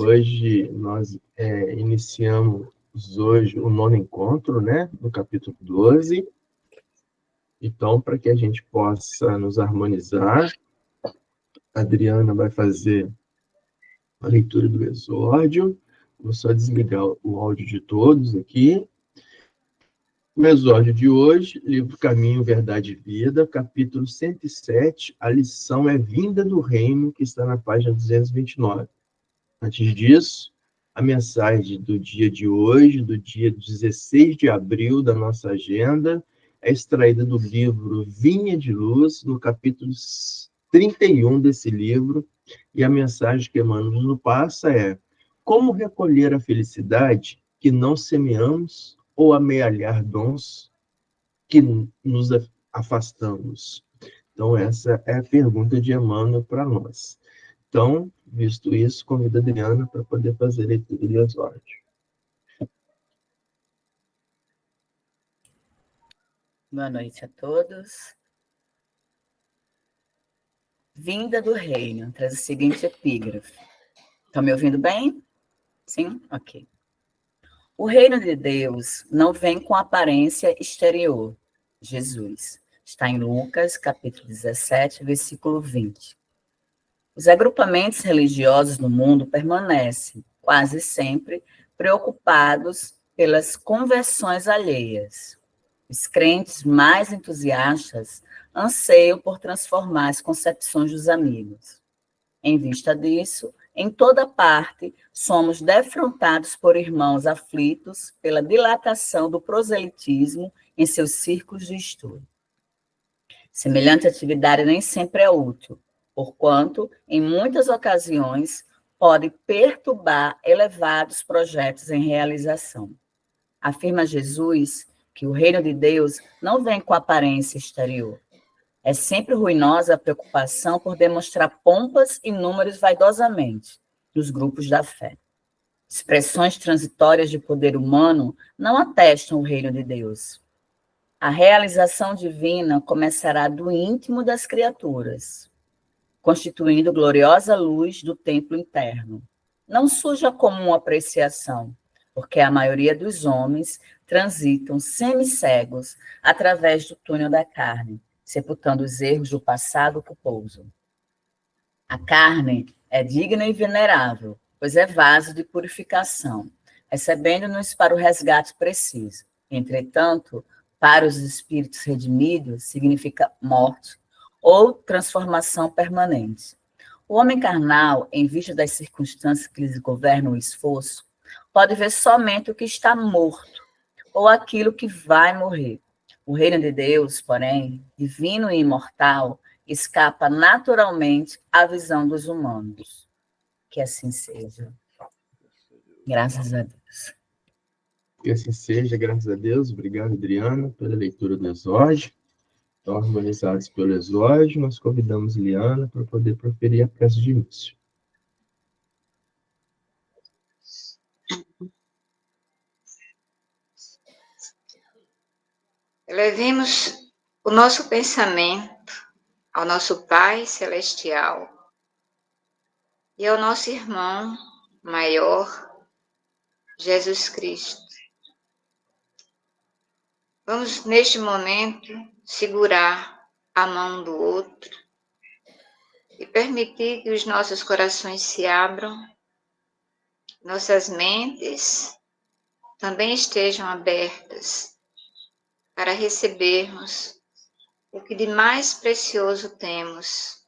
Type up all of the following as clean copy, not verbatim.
Hoje nós iniciamos hoje o nono encontro, né, no capítulo 12. Então, para que a gente possa nos harmonizar, a Adriana vai fazer a leitura do exórdio. Vou só desligar o áudio de todos aqui. O exórdio de hoje, livro Caminho, Verdade e Vida, capítulo 107, a lição é Vinda do Reino, que está na página 229. Antes disso, a mensagem do dia de hoje, do dia 16 de abril da nossa agenda, é extraída do livro Vinha de Luz, no capítulo 31 desse livro, e a mensagem que Emmanuel nos passa é: como recolher a felicidade que não semeamos ou amealhar dons que nos afastamos? Então, essa é a pergunta de Emmanuel para nós. Então, visto isso, convido a Adriana para poder fazer a leitura do exórdio. Boa noite a todos. Vinda do Reino, traz o seguinte epígrafe. Estão me ouvindo bem? Sim? Ok. O reino de Deus não vem com aparência exterior. Jesus. Está em Lucas, capítulo 17, versículo 20. Os agrupamentos religiosos no mundo permanecem, quase sempre, preocupados pelas conversões alheias. Os crentes mais entusiastas anseiam por transformar as concepções dos amigos. Em vista disso, em toda parte, somos defrontados por irmãos aflitos pela dilatação do proselitismo em seus círculos de estudo. Semelhante atividade nem sempre é útil, porquanto, em muitas ocasiões, pode perturbar elevados projetos em realização. Afirma Jesus que o reino de Deus não vem com aparência exterior. É sempre ruinosa a preocupação por demonstrar pompas e números vaidosamente nos grupos da fé. Expressões transitórias de poder humano não atestam o reino de Deus. A realização divina começará do íntimo das criaturas, constituindo gloriosa luz do templo interno. Não surge a comum apreciação, porque a maioria dos homens transitam semicegos através do túnel da carne, sepultando os erros do passado culposo. A carne é digna e venerável, pois é vaso de purificação, recebendo-nos para o resgate preciso. Entretanto, para os espíritos redimidos, significa morte ou transformação permanente. O homem carnal, em vista das circunstâncias que lhes governam o esforço, pode ver somente o que está morto ou aquilo que vai morrer. O reino de Deus, porém, divino e imortal, escapa naturalmente à visão dos humanos. Que assim seja. Graças a Deus. Que assim seja, graças a Deus. Obrigado, Adriana, pela leitura do exórdio. Então, harmonizados pelo exórdio, nós convidamos Liana para poder proferir a prece de início. Elevemos o nosso pensamento ao nosso Pai Celestial e ao nosso irmão maior, Jesus Cristo. Vamos, neste momento, segurar a mão do outro e permitir que os nossos corações se abram, nossas mentes também estejam abertas para recebermos o que de mais precioso temos,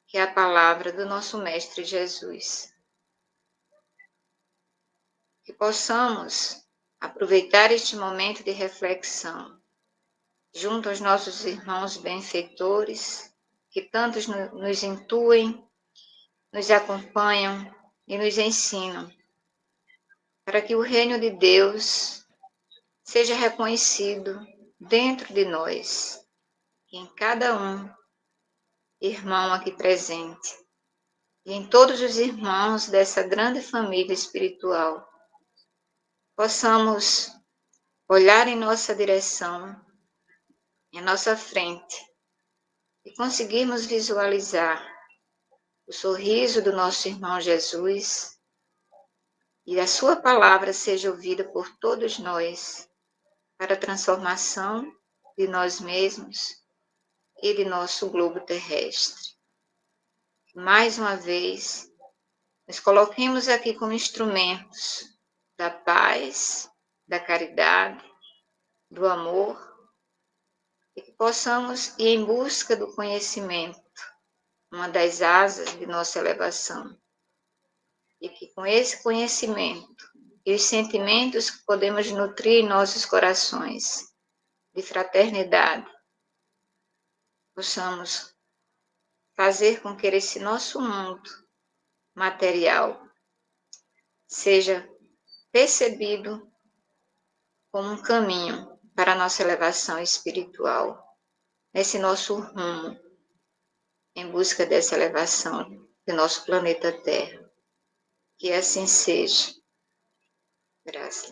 que é a palavra do nosso Mestre Jesus. Que possamos aproveitar este momento de reflexão, junto aos nossos irmãos benfeitores, que tantos nos intuem, nos acompanham e nos ensinam, para que o reino de Deus seja reconhecido dentro de nós, em cada irmão aqui presente, e em todos os irmãos dessa grande família espiritual. Possamos olhar em nossa direção, em nossa frente, e conseguirmos visualizar o sorriso do nosso irmão Jesus, e a sua palavra seja ouvida por todos nós, para a transformação de nós mesmos e de nosso globo terrestre. Mais uma vez, nos coloquemos aqui como instrumentos da paz, da caridade, do amor, e que possamos ir em busca do conhecimento, uma das asas de nossa elevação. E que com esse conhecimento e os sentimentos que podemos nutrir em nossos corações de fraternidade, possamos fazer com que esse nosso mundo material seja percebido como um caminho para a nossa elevação espiritual, nesse nosso rumo, em busca dessa elevação do nosso planeta Terra. Que assim seja. Graças.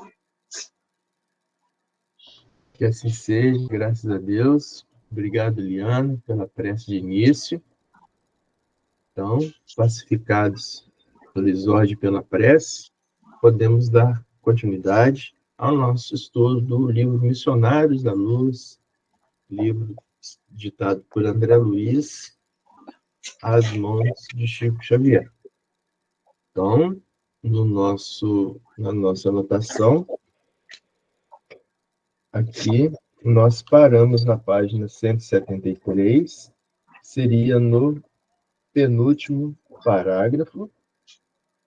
Que assim seja, graças a Deus. Obrigado, Liana, pela prece de início. Então, pacificados pelo exórdio e pela prece, podemos dar continuidade ao nosso estudo do livro Missionários da Luz, livro ditado por André Luiz, às mãos de Chico Xavier. Então, na nossa anotação, aqui nós paramos na página 173, seria no penúltimo parágrafo,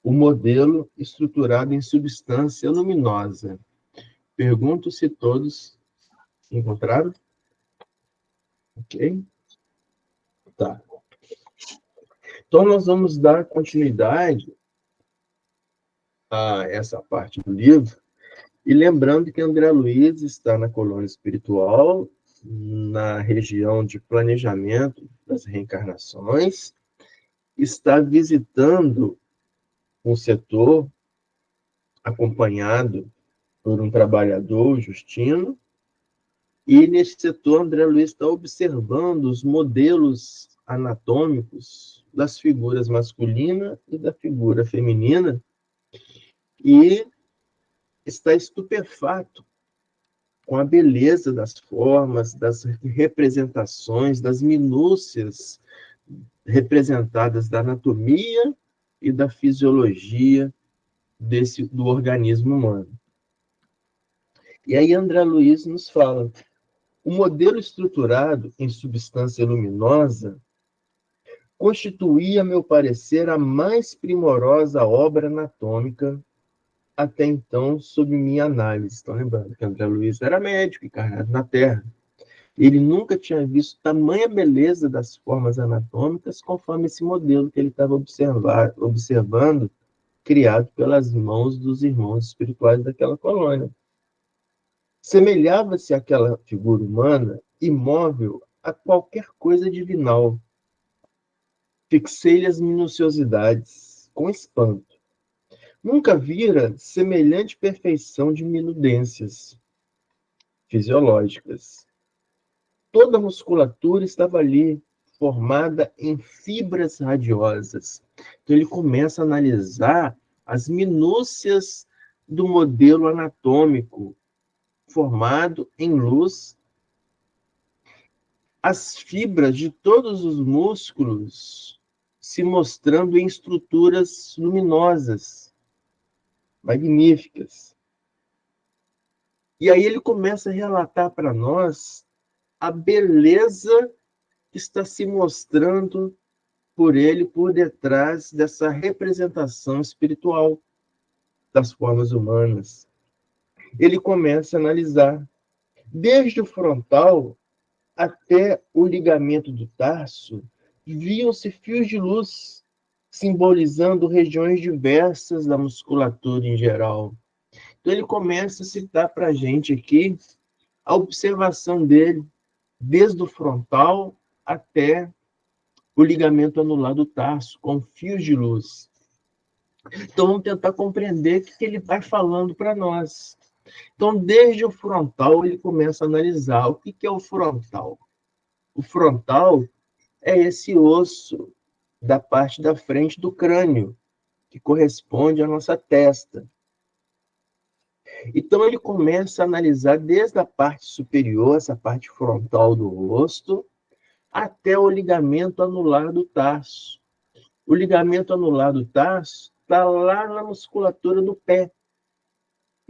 o modelo estruturado em substância luminosa. Pergunto se todos encontraram? Ok? Tá. Então, nós vamos dar continuidade a essa parte do livro, e lembrando que André Luiz está na colônia espiritual, na região de planejamento das reencarnações, está visitando um setor acompanhado por um trabalhador, Justino, e nesse setor André Luiz está observando os modelos anatômicos das figuras masculina e da figura feminina, e está estupefato com a beleza das formas, das representações, das minúcias representadas da anatomia e da fisiologia do organismo humano. E aí André Luiz nos fala: o modelo estruturado em substância luminosa constituía, a meu parecer, a mais primorosa obra anatômica até então sob minha análise. Estão lembrando que André Luiz era médico, encarnado na Terra. Ele nunca tinha visto tamanha beleza das formas anatômicas conforme esse modelo que ele estava observando, criado pelas mãos dos irmãos espirituais daquela colônia. Semelhava-se àquela figura humana imóvel a qualquer coisa divinal. Fixei-lhe as minuciosidades com espanto. Nunca vira semelhante perfeição de minudências fisiológicas. Toda a musculatura estava ali, formada em fibras radiosas. Então ele começa a analisar as minúcias do modelo anatômico, formado em luz. As fibras de todos os músculos se mostrando em estruturas luminosas, magníficas. E aí ele começa a relatar para nós a beleza que está se mostrando por ele por detrás dessa representação espiritual das formas humanas. Ele começa a analisar, desde o frontal até o ligamento do tarso, viam-se fios de luz, simbolizando regiões diversas da musculatura em geral. Então ele começa a citar para a gente aqui a observação dele, desde o frontal até o ligamento anular do tarso, com fios de luz. Então vamos tentar compreender o que ele vai falando para nós. Então, desde o frontal, ele começa a analisar o que é o frontal. O frontal é esse osso da parte da frente do crânio, que corresponde à nossa testa. Então, ele começa a analisar desde a parte superior, essa parte frontal do rosto, até o ligamento anular do tarso. O ligamento anular do tarso está lá na musculatura do pé.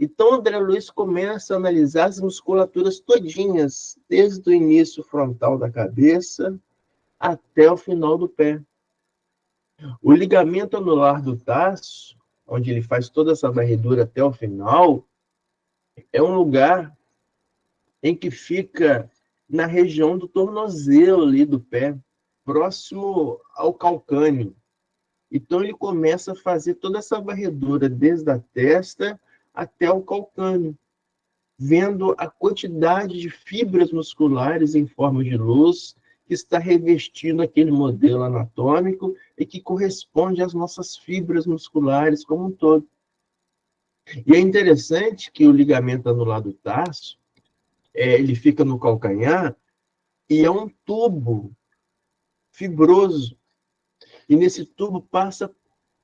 Então, André Luiz começa a analisar as musculaturas todinhas, desde o início frontal da cabeça até o final do pé. O ligamento anular do tarso, onde ele faz toda essa varredura até o final, é um lugar em que fica na região do tornozelo ali do pé, próximo ao calcâneo. Então, ele começa a fazer toda essa varredura desde a testa até o calcâneo, vendo a quantidade de fibras musculares em forma de luz que está revestindo aquele modelo anatômico e que corresponde às nossas fibras musculares como um todo. E é interessante que o ligamento anular do tarso, ele fica no calcanhar e é um tubo fibroso. E nesse tubo passa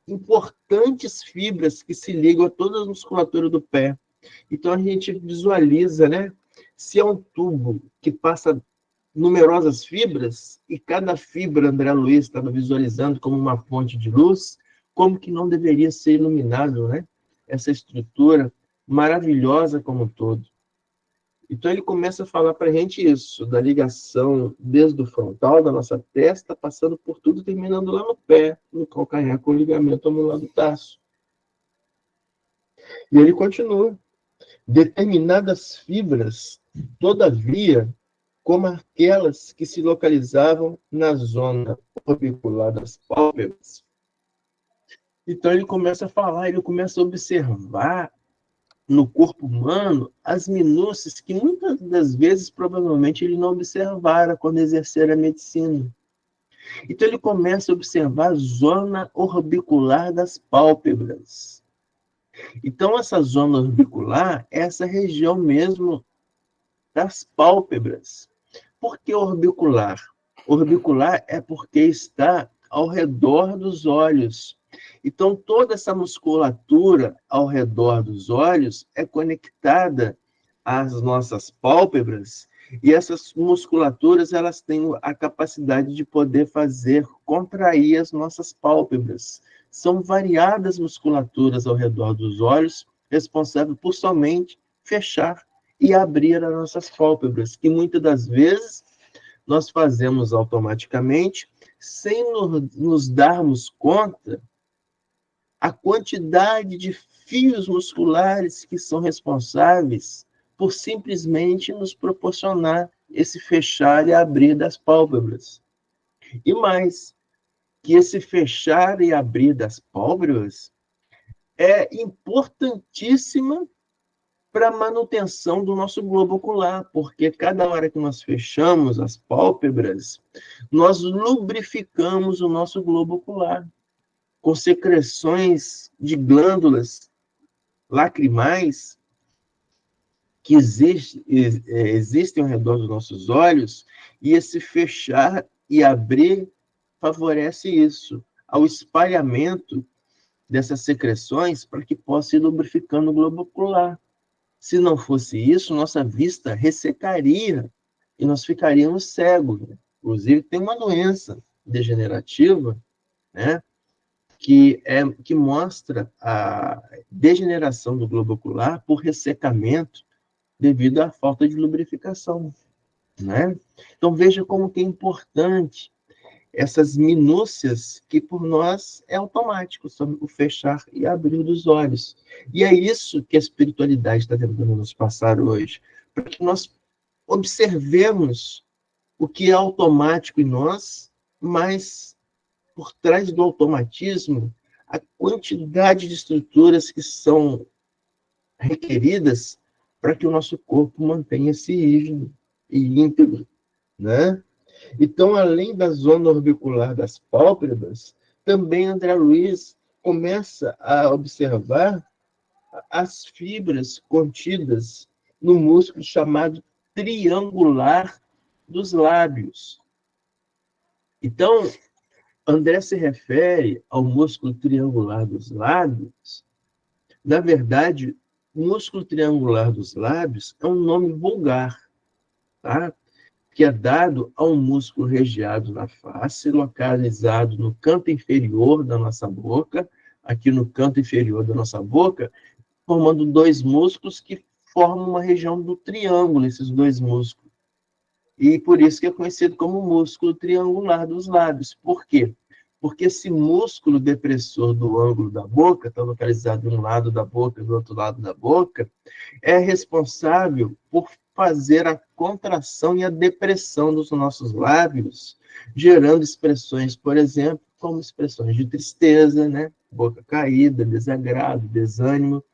importantes fibras que se ligam a toda a musculatura do pé. Então a gente visualiza, né? Se é um tubo que passa numerosas fibras, e cada fibra André Luiz estava visualizando como uma fonte de luz, como que não deveria ser iluminado, né? Essa estrutura maravilhosa como um todo. Então ele começa a falar para a gente isso, da ligação desde o frontal da nossa testa, passando por tudo, terminando lá no pé, no calcanhar, com o ligamento anular do tarso. E ele continua. Determinadas fibras, todavia, como aquelas que se localizavam na zona orbicular das pálpebras. Então ele começa a falar, ele começa a observar no corpo humano as minúcias que muitas das vezes provavelmente ele não observara quando exercer a medicina. Então ele começa a observar a zona orbicular das pálpebras. Então essa zona orbicular é essa região mesmo das pálpebras. Por que orbicular? Orbicular é porque está ao redor dos olhos. Então, toda essa musculatura ao redor dos olhos é conectada às nossas pálpebras, e essas musculaturas elas têm a capacidade de poder fazer contrair as nossas pálpebras. São variadas musculaturas ao redor dos olhos, responsáveis por somente fechar e abrir as nossas pálpebras, que muitas das vezes nós fazemos automaticamente, sem nos darmos conta a quantidade de fios musculares que são responsáveis por simplesmente nos proporcionar esse fechar e abrir das pálpebras. E mais, que esse fechar e abrir das pálpebras é importantíssima para a manutenção do nosso globo ocular, porque cada hora que nós fechamos as pálpebras, nós lubrificamos o nosso globo ocular com secreções de glândulas lacrimais que existem ao redor dos nossos olhos, e esse fechar e abrir favorece isso, ao espalhamento dessas secreções para que possa ir lubrificando o globo ocular. Se não fosse isso, nossa vista ressecaria e nós ficaríamos cegos. Inclusive, tem uma doença degenerativa, né, que mostra a degeneração do globo ocular por ressecamento devido à falta de lubrificação, né? Então, veja como que é importante essas minúcias que por nós é automático, sobre o fechar e abrir dos olhos. E é isso que a espiritualidade está tentando nos passar hoje, para que nós observemos o que é automático em nós, mas por trás do automatismo, a quantidade de estruturas que são requeridas para que o nosso corpo mantenha-se rígido e íntegro, né? Então, além da zona orbicular das pálpebras, também André Luiz começa a observar as fibras contidas no músculo chamado triangular dos lábios. Então, André se refere ao músculo triangular dos lábios, na verdade, músculo triangular dos lábios é um nome vulgar, tá? Que é dado a um músculo regiado na face, localizado no canto inferior da nossa boca, aqui no canto inferior da nossa boca, formando dois músculos que formam uma região do triângulo, esses dois músculos. E por isso que é conhecido como músculo triangular dos lábios. Por quê? Porque esse músculo depressor do ângulo da boca, está localizado de um lado da boca e do outro lado da boca, é responsável por fazer a contração e a depressão dos nossos lábios, gerando expressões, por exemplo, como expressões de tristeza, né? Boca caída, desagrado, desânimo.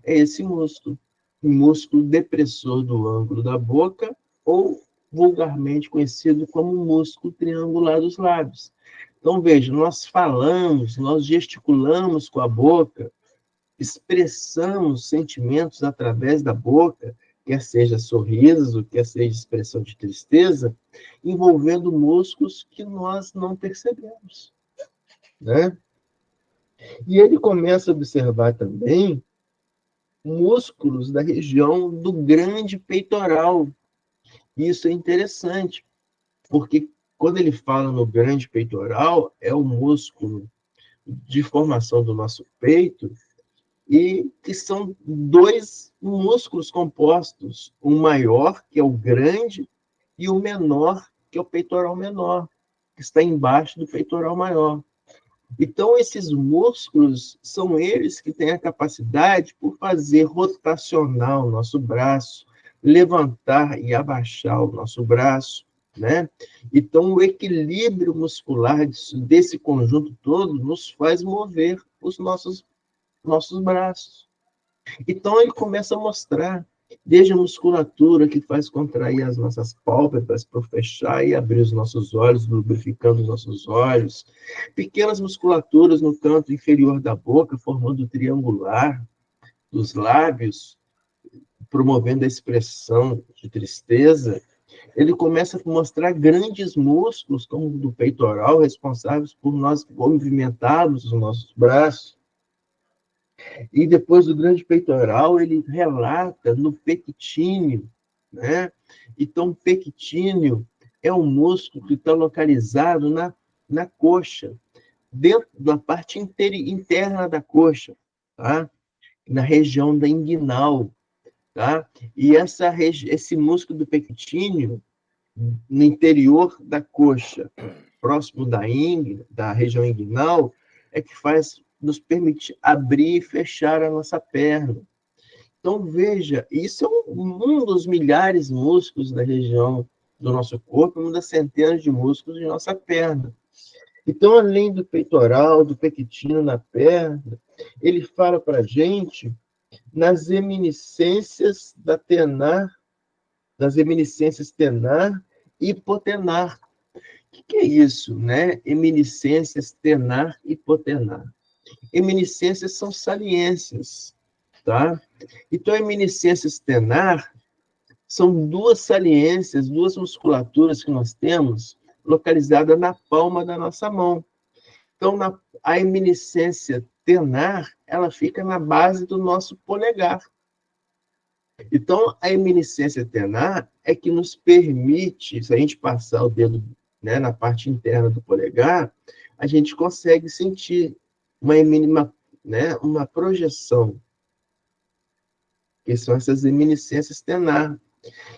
É esse músculo, o músculo depressor do ângulo da boca, ou vulgarmente conhecido como músculo triangular dos lábios. Então, veja, nós falamos, nós gesticulamos com a boca, expressamos sentimentos através da boca, quer seja sorriso, quer seja expressão de tristeza, envolvendo músculos que nós não percebemos, né? E ele começa a observar também músculos da região do grande peitoral. Isso é interessante, porque quando ele fala no grande peitoral, é o músculo de formação do nosso peito, e que são dois músculos compostos, o maior, que é o grande, e o menor, que é o peitoral menor, que está embaixo do peitoral maior. Então, esses músculos são eles que têm a capacidade por fazer rotacionar o nosso braço, levantar e abaixar o nosso braço, né? Então, o equilíbrio muscular desse conjunto todo nos faz mover os nossos braços. Então, ele começa a mostrar desde a musculatura que faz contrair as nossas pálpebras para fechar e abrir os nossos olhos, lubrificando os nossos olhos, pequenas musculaturas no canto inferior da boca, formando o triangular dos lábios, promovendo a expressão de tristeza. Ele começa a mostrar grandes músculos, como o do peitoral, responsáveis por nós movimentarmos os nossos braços. E depois do grande peitoral, ele relata no pectíneo, né? Então, o pectíneo é um músculo que está localizado na coxa, dentro da parte interna da coxa, tá? Na região da inguinal, tá? E esse músculo do pectíneo, no interior da coxa, próximo da região inguinal, é que nos permite abrir e fechar a nossa perna. Então, veja, isso é um dos milhares de músculos da região do nosso corpo, uma das centenas de músculos de nossa perna. Então, além do peitoral, do pectíneo na perna, ele fala para a gente nas eminiscências das eminiscências tenar e hipotenar. O que é isso, né? Eminiscências tenar e hipotenar. Eminiscências são saliências, tá? Então, eminiscências tenar são duas saliências, duas musculaturas que nós temos localizadas na palma da nossa mão. Então, a eminiscência tenar, ela fica na base do nosso polegar. Então, a eminiscência tenar é que nos permite, se a gente passar o dedo, né, na parte interna do polegar, a gente consegue sentir uma projeção, que são essas eminiscências tenar.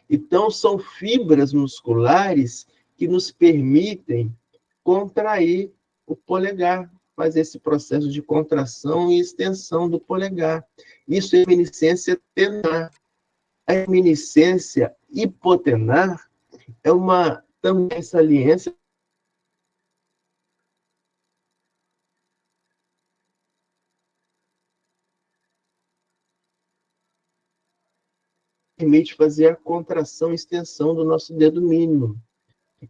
Então, são fibras musculares que nos permitem contrair o polegar, fazer esse processo de contração e extensão do polegar. Isso é eminiscência tenar. A eminiscência hipotenar é uma também saliência que permite fazer a contração e extensão do nosso dedo mínimo.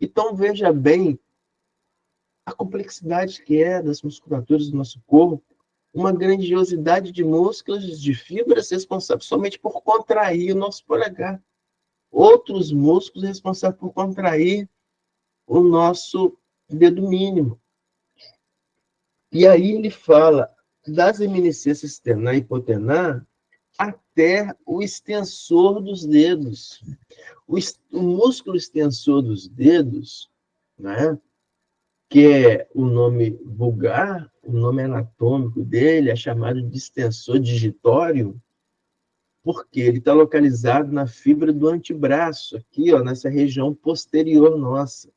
Então, veja bem a complexidade que é das musculaturas do nosso corpo, uma grandiosidade de músculos, de fibras responsáveis somente por contrair o nosso polegar. Outros músculos responsáveis por contrair o nosso dedo mínimo. E aí ele fala das eminiscências tenar e hipotenar, até o extensor dos dedos. O músculo extensor dos dedos, né, que é o nome vulgar, o nome anatômico dele é chamado de extensor digitório, porque ele está localizado na fibra do antebraço, aqui, ó, nessa região posterior nossa.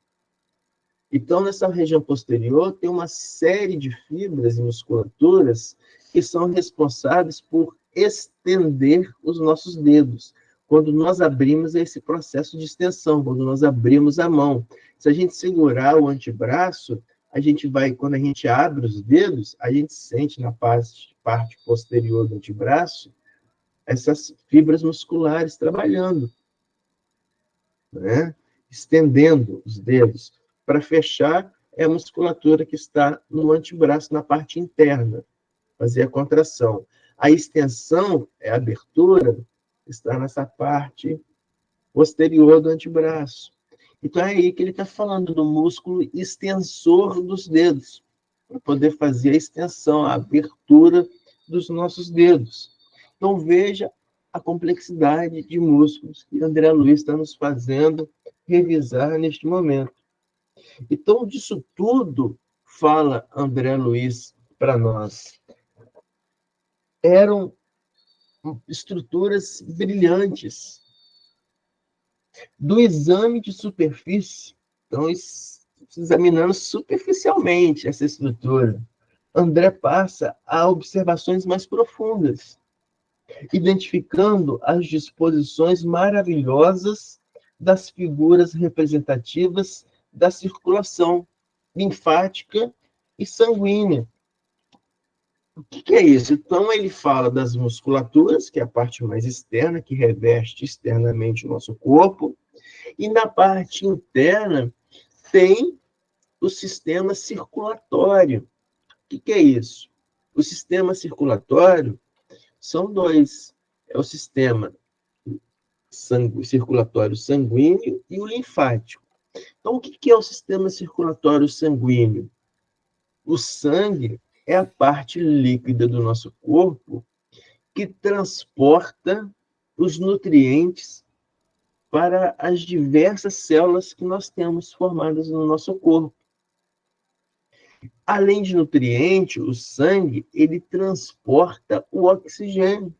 Então, nessa região posterior, tem uma série de fibras e musculaturas que são responsáveis por estender os nossos dedos. Quando nós abrimos esse processo de extensão, quando nós abrimos a mão. Se a gente segurar o antebraço, a gente vai, quando a gente abre os dedos, a gente sente na parte posterior do antebraço essas fibras musculares trabalhando, né? Estendendo os dedos. Para fechar, é a musculatura que está no antebraço, na parte interna, fazer a contração. A extensão, a abertura, está nessa parte posterior do antebraço. Então é aí que ele está falando do músculo extensor dos dedos, para poder fazer a extensão, a abertura dos nossos dedos. Então veja a complexidade de músculos que André Luiz está nos fazendo revisar neste momento. Então, disso tudo, fala André Luiz para nós. Eram estruturas brilhantes. Do exame de superfície, então, examinando superficialmente essa estrutura, André passa a observações mais profundas, identificando as disposições maravilhosas das figuras representativas da circulação linfática e sanguínea. O que é isso? Então, ele fala das musculaturas, que é a parte mais externa, que reveste externamente o nosso corpo, e na parte interna tem o sistema circulatório. O que é isso? O sistema circulatório são dois. É o sistema circulatório sanguíneo e o linfático. Então, o que é o sistema circulatório sanguíneo? O sangue é a parte líquida do nosso corpo que transporta os nutrientes para as diversas células que nós temos formadas no nosso corpo. Além de nutriente, o sangue, ele transporta o oxigênio,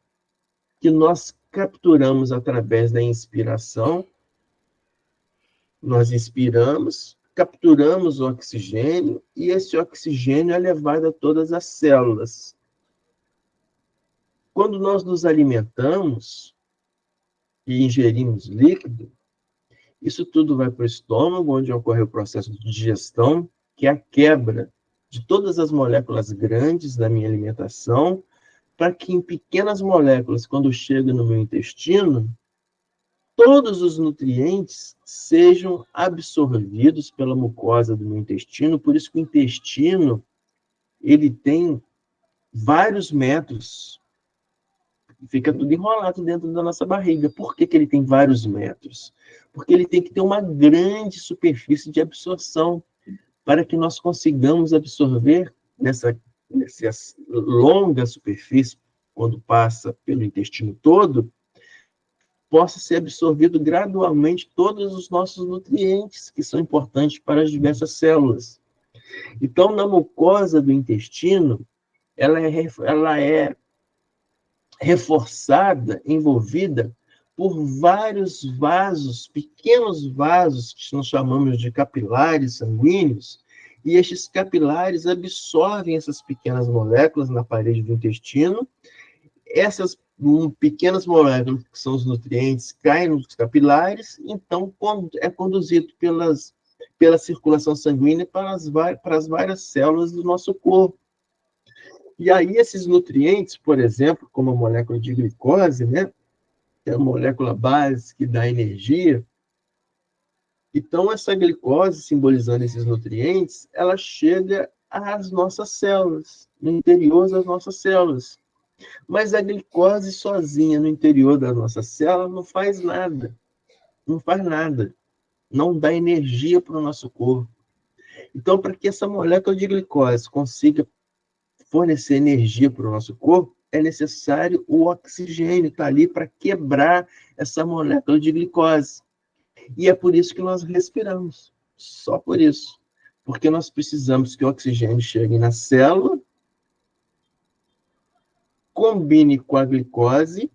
que nós capturamos através da inspiração. Nós inspiramos, capturamos o oxigênio, e esse oxigênio é levado a todas as células. Quando nós nos alimentamos e ingerimos líquido, isso tudo vai para o estômago, onde ocorre o processo de digestão, que é a quebra de todas as moléculas grandes da minha alimentação, para que em pequenas moléculas, quando chegam no meu intestino, todos os nutrientes sejam absorvidos pela mucosa do meu intestino. Por isso que o intestino, ele tem vários metros, fica tudo enrolado dentro da nossa barriga. Por que ele tem vários metros? Porque ele tem que ter uma grande superfície de absorção, para que nós consigamos absorver nessa longa superfície, quando passa pelo intestino todo, possa ser absorvido gradualmente todos os nossos nutrientes, que são importantes para as diversas células. Então, na mucosa do intestino, ela é reforçada, envolvida por vários vasos, pequenos vasos, que nós chamamos de capilares sanguíneos, e estes capilares absorvem essas pequenas moléculas na parede do intestino. Essas pequenas moléculas, que são os nutrientes, caem nos capilares, então é conduzido pela circulação sanguínea para as várias células do nosso corpo. E aí esses nutrientes, por exemplo, como a molécula de glicose, né, que é a molécula base que dá energia, então essa glicose, simbolizando esses nutrientes, ela chega às nossas células, no interior das nossas células. Mas a glicose sozinha no interior da nossa célula não faz nada. Não faz nada. Não dá energia para o nosso corpo. Então, para que essa molécula de glicose consiga fornecer energia para o nosso corpo, é necessário o oxigênio, está ali para quebrar essa molécula de glicose. E é por isso que nós respiramos, só por isso. Porque nós precisamos que o oxigênio chegue na célula, combine com a glicose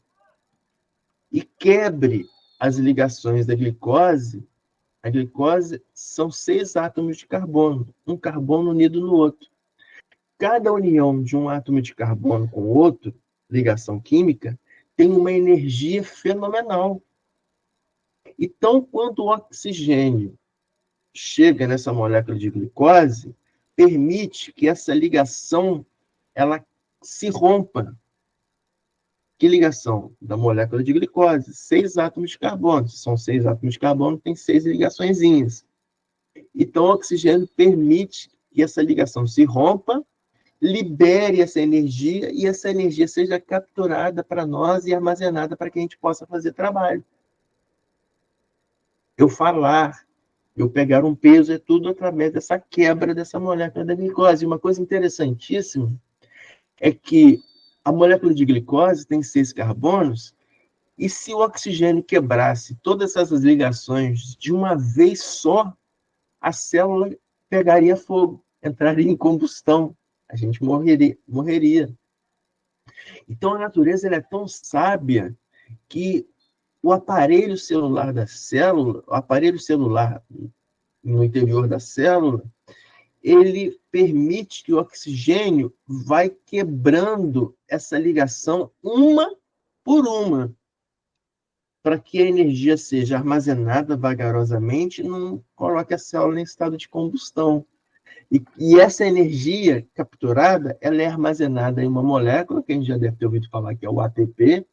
e quebre as ligações da glicose. A glicose são 6 átomos de carbono, um carbono unido no outro. Cada união de um átomo de carbono com o outro, ligação química, tem uma energia fenomenal. Então, quando o oxigênio chega nessa molécula de glicose, permite que essa ligação ela se rompa. Que ligação? Da molécula de glicose, 6 átomos de carbono. Se são 6 átomos de carbono, tem 6 ligaçõezinhas. Então, o oxigênio permite que essa ligação se rompa, libere essa energia e essa energia seja capturada para nós e armazenada para que a gente possa fazer trabalho. Eu falar, eu pegar um peso, é tudo através dessa quebra dessa molécula da glicose. Uma coisa interessantíssima é que a molécula de glicose tem 6 carbonos, e se o oxigênio quebrasse todas essas ligações de uma vez só, a célula pegaria fogo, entraria em combustão, a gente morreria. Então, a natureza ela é tão sábia que o aparelho celular da célula, o aparelho celular no interior da célula, ele permite que o oxigênio vai quebrando essa ligação uma por uma, para que a energia seja armazenada vagarosamente e não coloque a célula em estado de combustão. E essa energia capturada, ela é armazenada em uma molécula, que a gente já deve ter ouvido falar, que é o ATP.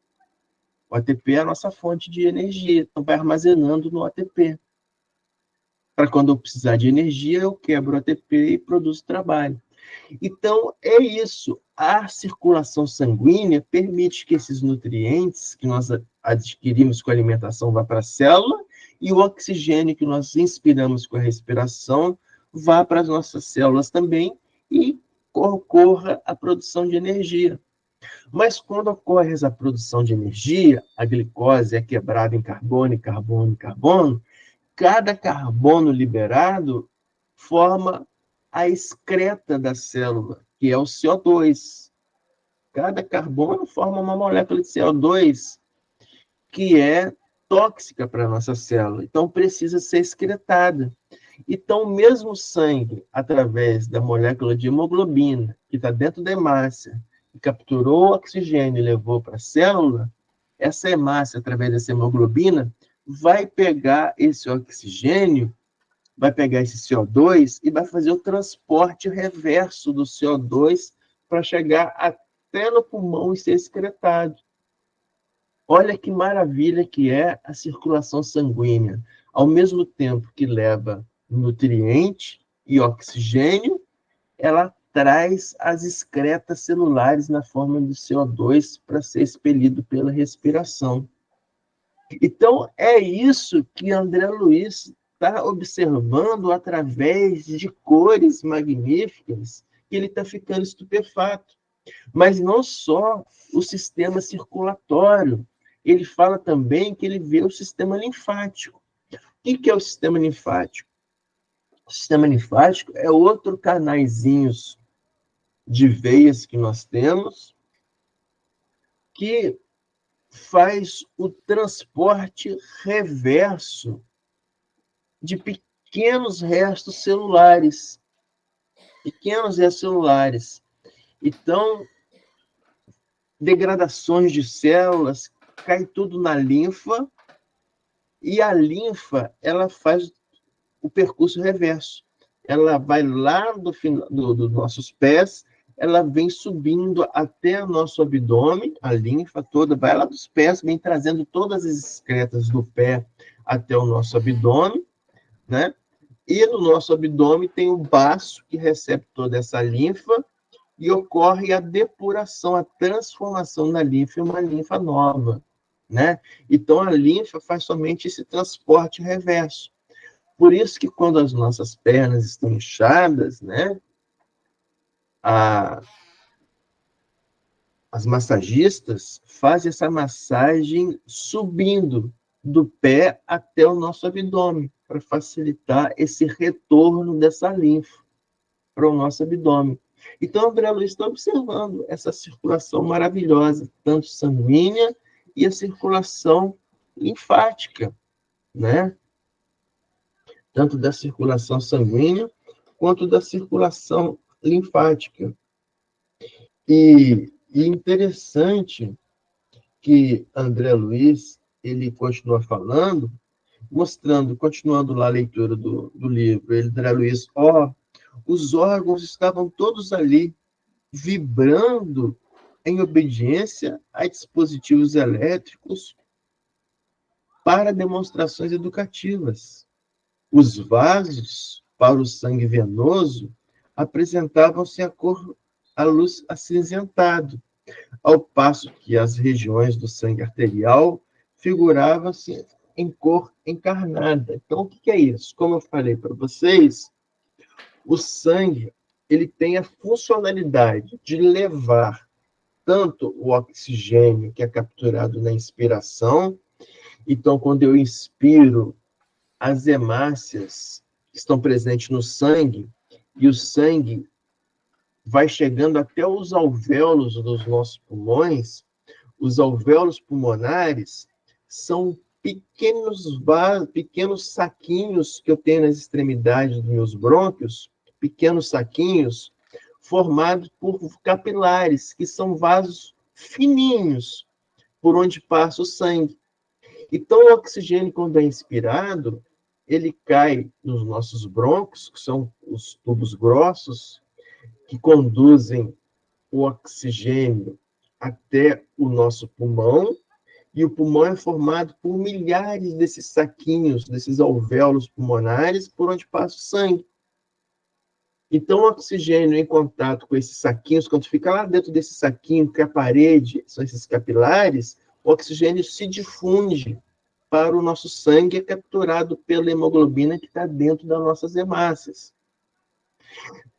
O ATP é a nossa fonte de energia, então vai armazenando no ATP. Para quando eu precisar de energia, eu quebro o ATP e produzo trabalho. Então, é isso. A circulação sanguínea permite que esses nutrientes que nós adquirimos com a alimentação vá para a célula e o oxigênio que nós inspiramos com a respiração vá para as nossas células também e ocorra a produção de energia. Mas quando ocorre essa produção de energia, a glicose é quebrada em carbono, carbono, carbono, cada carbono liberado forma a excreta da célula, que é o CO2. Cada carbono forma uma molécula de CO2 que é tóxica para a nossa célula, então precisa ser excretada. Então, mesmo o sangue, através da molécula de hemoglobina, que está dentro da hemácia, que capturou o oxigênio e levou para a célula, essa hemácia, através dessa hemoglobina, vai pegar esse oxigênio, vai pegar esse CO2 e vai fazer o transporte reverso do CO2 para chegar até no pulmão e ser excretado. Olha que maravilha que é a circulação sanguínea. Ao mesmo tempo que leva nutriente e oxigênio, ela traz as excretas celulares na forma de CO2 para ser expelido pela respiração. Então, é isso que André Luiz está observando através de cores magníficas, que ele está ficando estupefato. Mas não só o sistema circulatório, ele fala também que ele vê o sistema linfático. O que é o sistema linfático? O sistema linfático é outro canaizinhos de veias que nós temos, que faz o transporte reverso de pequenos restos celulares. Pequenos restos celulares. Então, degradações de células, cai tudo na linfa, e a linfa, ela faz o percurso reverso. Ela vai lá dos nossos pés, ela vem subindo até o nosso abdômen, a linfa toda vai lá dos pés, vem trazendo todas as excretas do pé até o nosso abdômen, né? E no nosso abdômen tem o baço que recebe toda essa linfa e ocorre a depuração, a transformação da linfa em uma linfa nova, né? Então a linfa faz somente esse transporte reverso. Por isso que quando as nossas pernas estão inchadas, né, as massagistas fazem essa massagem subindo do pé até o nosso abdômen, para facilitar esse retorno dessa linfa para o nosso abdômen. Então, André Luiz está observando essa circulação maravilhosa, tanto sanguínea e a circulação linfática, né? Tanto da circulação sanguínea quanto da circulação linfática. E interessante que André Luiz, ele continua falando, mostrando, continuando lá a leitura do livro, André Luiz, os órgãos estavam todos ali, vibrando em obediência a dispositivos elétricos para demonstrações educativas. Os vasos para o sangue venoso apresentavam-se a luz acinzentado, ao passo que as regiões do sangue arterial figuravam-se em cor encarnada. Então, o que é isso? Como eu falei para vocês, o sangue ele tem a funcionalidade de levar tanto o oxigênio que é capturado na inspiração. Então, quando eu inspiro, as hemácias estão presentes no sangue, e o sangue vai chegando até os alvéolos dos nossos pulmões. Os alvéolos pulmonares são pequenos saquinhos que eu tenho nas extremidades dos meus brônquios, pequenos saquinhos formados por capilares, que são vasos fininhos por onde passa o sangue. Então, o oxigênio, quando é inspirado, ele cai nos nossos brônquios, que são os tubos grossos, que conduzem o oxigênio até o nosso pulmão, e o pulmão é formado por milhares desses saquinhos, desses alvéolos pulmonares, por onde passa o sangue. Então, o oxigênio em contato com esses saquinhos, quando fica lá dentro desse saquinho, que é a parede, são esses capilares, o oxigênio se difunde para o nosso sangue, é capturado pela hemoglobina que está dentro das nossas hemácias.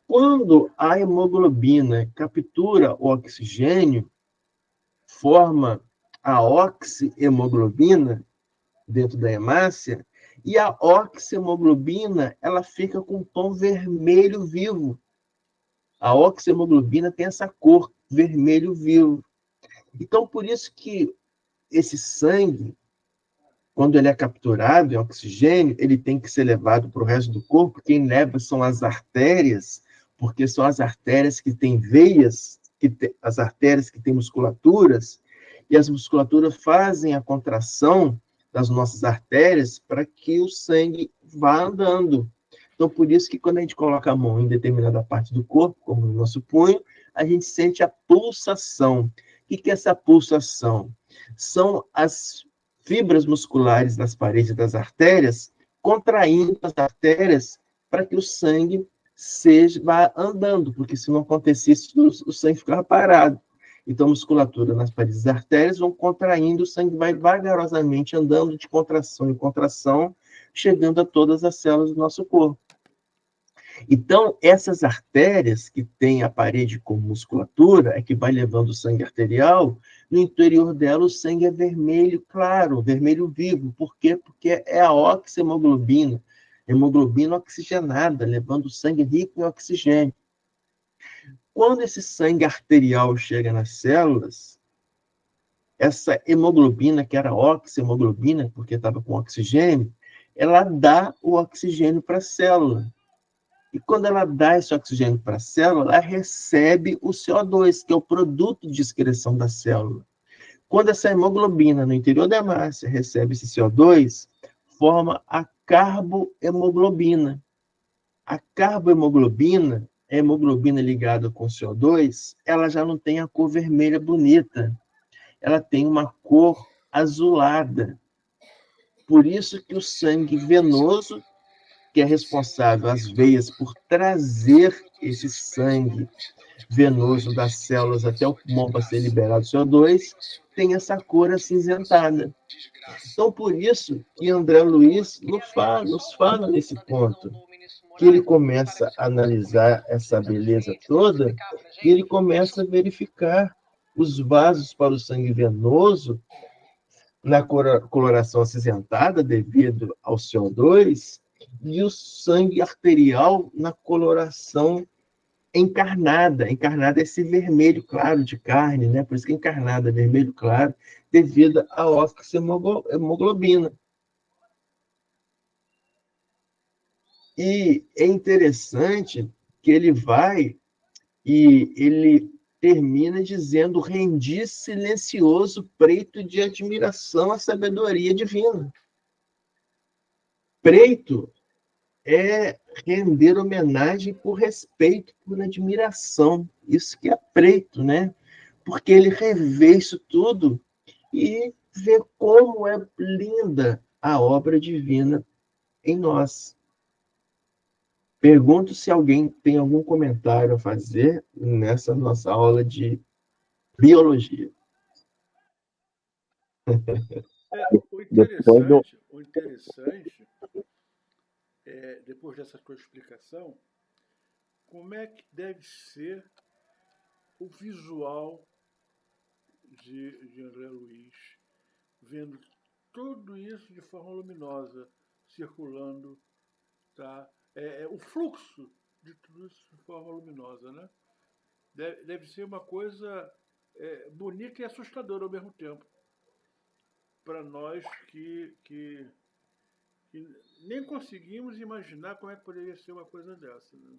Quando a hemoglobina captura o oxigênio, forma a oxihemoglobina dentro da hemácia, e a oxihemoglobina ela fica com um tom vermelho vivo. A oxihemoglobina tem essa cor vermelho vivo. Então, por isso que esse sangue, quando ele é capturado em oxigênio, ele tem que ser levado para o resto do corpo. Quem leva são as artérias, porque são as artérias que têm veias, as artérias que têm musculaturas, e as musculaturas fazem a contração das nossas artérias para que o sangue vá andando. Então, por isso que quando a gente coloca a mão em determinada parte do corpo, como no nosso punho, a gente sente a pulsação. O que é essa pulsação? São as fibras musculares das paredes das artérias contraindo as artérias para que o sangue vá andando, porque se não acontecesse isso, o sangue ficava parado. Então, a musculatura nas paredes das artérias vão contraindo, o sangue vai vagarosamente andando de contração em contração, chegando a todas as células do nosso corpo. Então, essas artérias que têm a parede como musculatura, é que vai levando o sangue arterial, no interior dela o sangue é vermelho claro, vermelho vivo. Por quê? Porque é a oxihemoglobina, hemoglobina oxigenada, levando o sangue rico em oxigênio. Quando esse sangue arterial chega nas células, essa hemoglobina, que era oxihemoglobina, porque estava com oxigênio, ela dá o oxigênio para a célula. E quando ela dá esse oxigênio para a célula, ela recebe o CO2, que é o produto de excreção da célula. Quando essa hemoglobina no interior da hemácia recebe esse CO2, forma a carbohemoglobina. A carbohemoglobina, a hemoglobina ligada com CO2, ela já não tem a cor vermelha bonita. Ela tem uma cor azulada. Por isso que o sangue venoso, que é responsável, as veias, por trazer esse sangue venoso das células até o pulmão para ser liberado CO2, tem essa cor acinzentada. Então, por isso que André Luiz nos fala nesse ponto, que ele começa a analisar essa beleza toda e ele começa a verificar os vasos para o sangue venoso na coloração acinzentada devido ao CO2 e o sangue arterial na coloração encarnada. Encarnada é esse vermelho claro de carne, né? Por isso que encarnada é vermelho claro, devido à oxihemoglobina. E é interessante que ele vai e ele termina dizendo: rendi silencioso preito de admiração à sabedoria divina. Preito é render homenagem por respeito, por admiração. Isso que é preito, né? Porque ele revê isso tudo e vê como é linda a obra divina em nós. Pergunto se alguém tem algum comentário a fazer nessa nossa aula de biologia. O interessante depois dessa tua explicação, como é que deve ser o visual de André Luiz, vendo tudo isso de forma luminosa, circulando, tá? O fluxo de tudo isso de forma luminosa, né? Deve ser uma coisa bonita e assustadora ao mesmo tempo, para nós que nem conseguimos imaginar como é que poderia ser uma coisa dessa, né?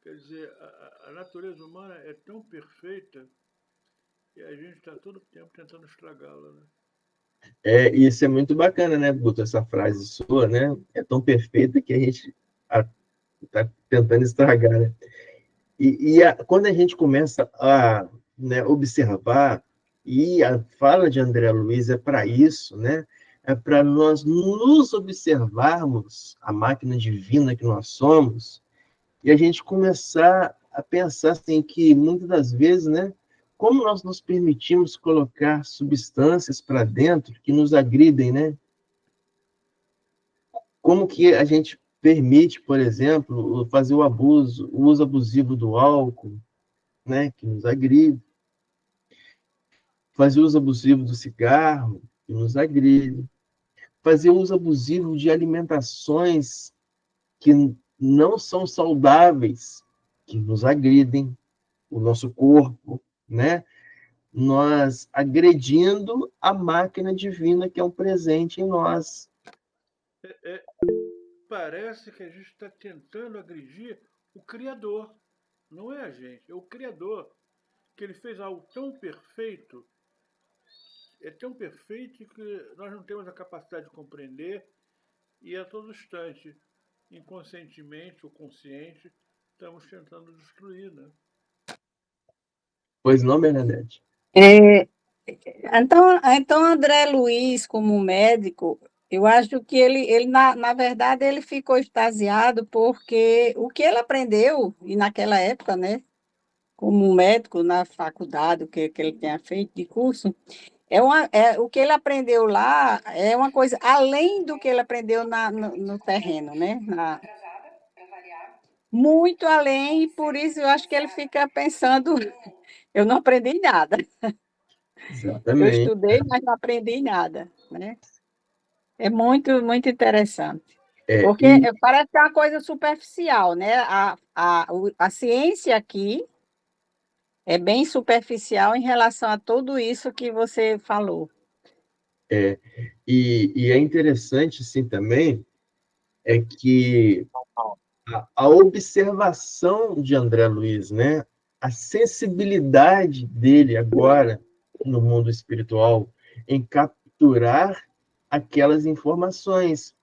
Quer dizer, a natureza humana é tão perfeita e a gente está todo o tempo tentando estragá-la, né? Isso é muito bacana, né, Guto, essa frase sua, né? É tão perfeita que a gente está tentando estragar, né? Quando a gente começa a, né, observar, e a fala de André Luiz é para isso, né? É para nós nos observarmos, a máquina divina que nós somos, e a gente começar a pensar assim, que muitas das vezes, né, como nós nos permitimos colocar substâncias para dentro que nos agridem, né? Como que a gente permite, por exemplo, fazer o uso abusivo do álcool, né, que nos agride, fazer uso abusivo do cigarro, que nos agride, fazer uso abusivo de alimentações que não são saudáveis, que nos agridem o nosso corpo, né? Nós agredindo a máquina divina que é um presente em nós. Parece que a gente está tentando agredir o Criador. Não é a gente, é o Criador. Que ele fez algo tão perfeito, é tão perfeito que nós não temos a capacidade de compreender e a todo instante, inconscientemente ou consciente, estamos tentando destruir, né? Pois não, Bernadette? Então, André Luiz, como médico, eu acho que ele na verdade, ele ficou extasiado porque o que ele aprendeu, e naquela época, né, como médico na faculdade, o que ele tenha feito de curso, o que ele aprendeu lá é uma coisa além do que ele aprendeu no terreno, né? Muito além, e por isso eu acho que ele fica pensando, eu não aprendi nada. Exatamente. Eu estudei, mas não aprendi nada, né? É muito, muito interessante. Porque parece que é uma coisa superficial, né? A ciência aqui é bem superficial em relação a tudo isso que você falou. E é interessante, sim, também, é que a observação de André Luiz, né? A sensibilidade dele agora no mundo espiritual em capturar aquelas informações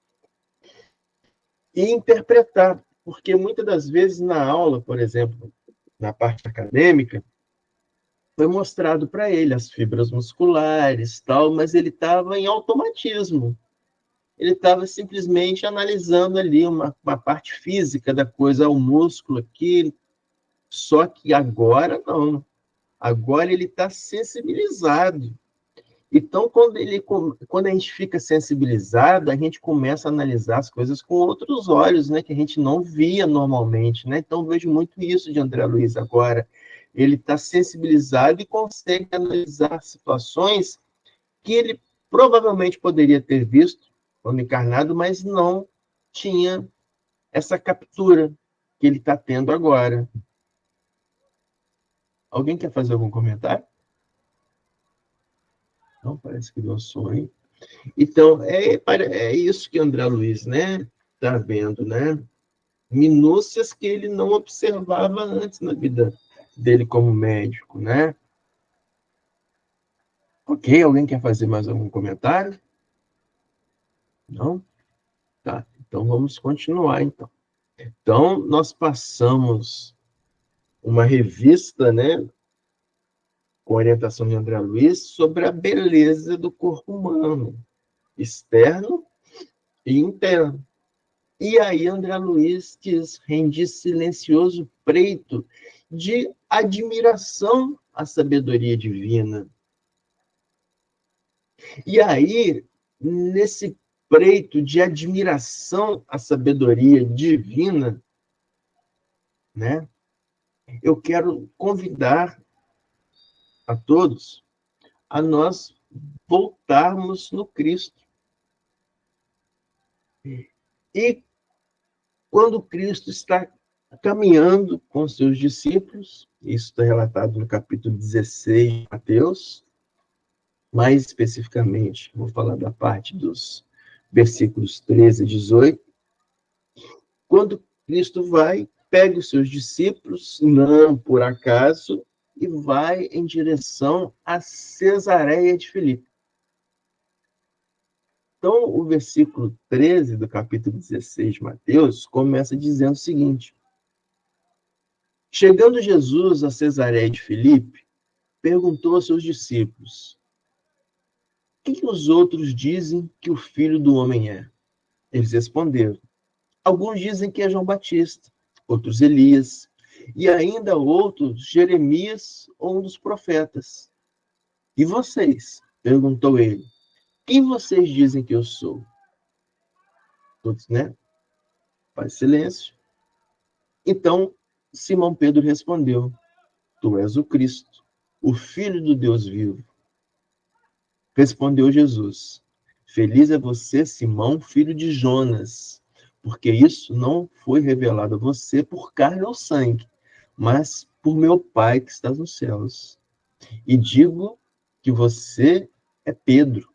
e interpretar, porque muitas das vezes na aula, por exemplo, na parte acadêmica, foi mostrado para ele as fibras musculares, tal, mas ele estava em automatismo. Ele estava simplesmente analisando ali uma parte física da coisa, o músculo aqui, só que agora não. Agora ele está sensibilizado. Então, quando a gente fica sensibilizado, a gente começa a analisar as coisas com outros olhos, né, que a gente não via normalmente, né? Então, vejo muito isso de André Luiz agora, Ele está sensibilizado e consegue analisar situações que ele provavelmente poderia ter visto quando encarnado, mas não tinha essa captura que ele está tendo agora. Alguém quer fazer algum comentário? Não, parece que deu sonho. Então, é isso que André Luiz, né, está vendo, né? Minúcias que ele não observava antes na vida dele como médico, né? Ok, alguém quer fazer mais algum comentário? Não? Tá, então vamos continuar, então. Então, nós passamos uma revista, né, com orientação de André Luiz, sobre a beleza do corpo humano, externo e interno. E aí André Luiz diz, rendi silencioso preito de admiração à sabedoria divina. E aí, nesse preito de admiração à sabedoria divina, né, eu quero convidar a todos a nós voltarmos no Cristo. E quando Cristo está caminhando com seus discípulos, isso está relatado no capítulo 16 de Mateus, mais especificamente, vou falar da parte dos versículos 13 e 18, quando Cristo vai, pega os seus discípulos, não por acaso, e vai em direção a Cesareia de Filipe. Então, o versículo 13 do capítulo 16 de Mateus começa dizendo o seguinte: chegando Jesus a Cesareia de Filipe, perguntou aos seus discípulos: o que os outros dizem que o Filho do Homem é? Eles responderam: alguns dizem que é João Batista, outros Elias, e ainda outros Jeremias ou um dos profetas. E vocês? Perguntou ele. Quem vocês dizem que eu sou? Todos, né? Faz silêncio. Então, Simão Pedro respondeu: tu és o Cristo, o Filho do Deus vivo. Respondeu Jesus: feliz é você, Simão, filho de Jonas, porque isso não foi revelado a você por carne ou sangue, mas por meu Pai que está nos céus. E digo que você é Pedro,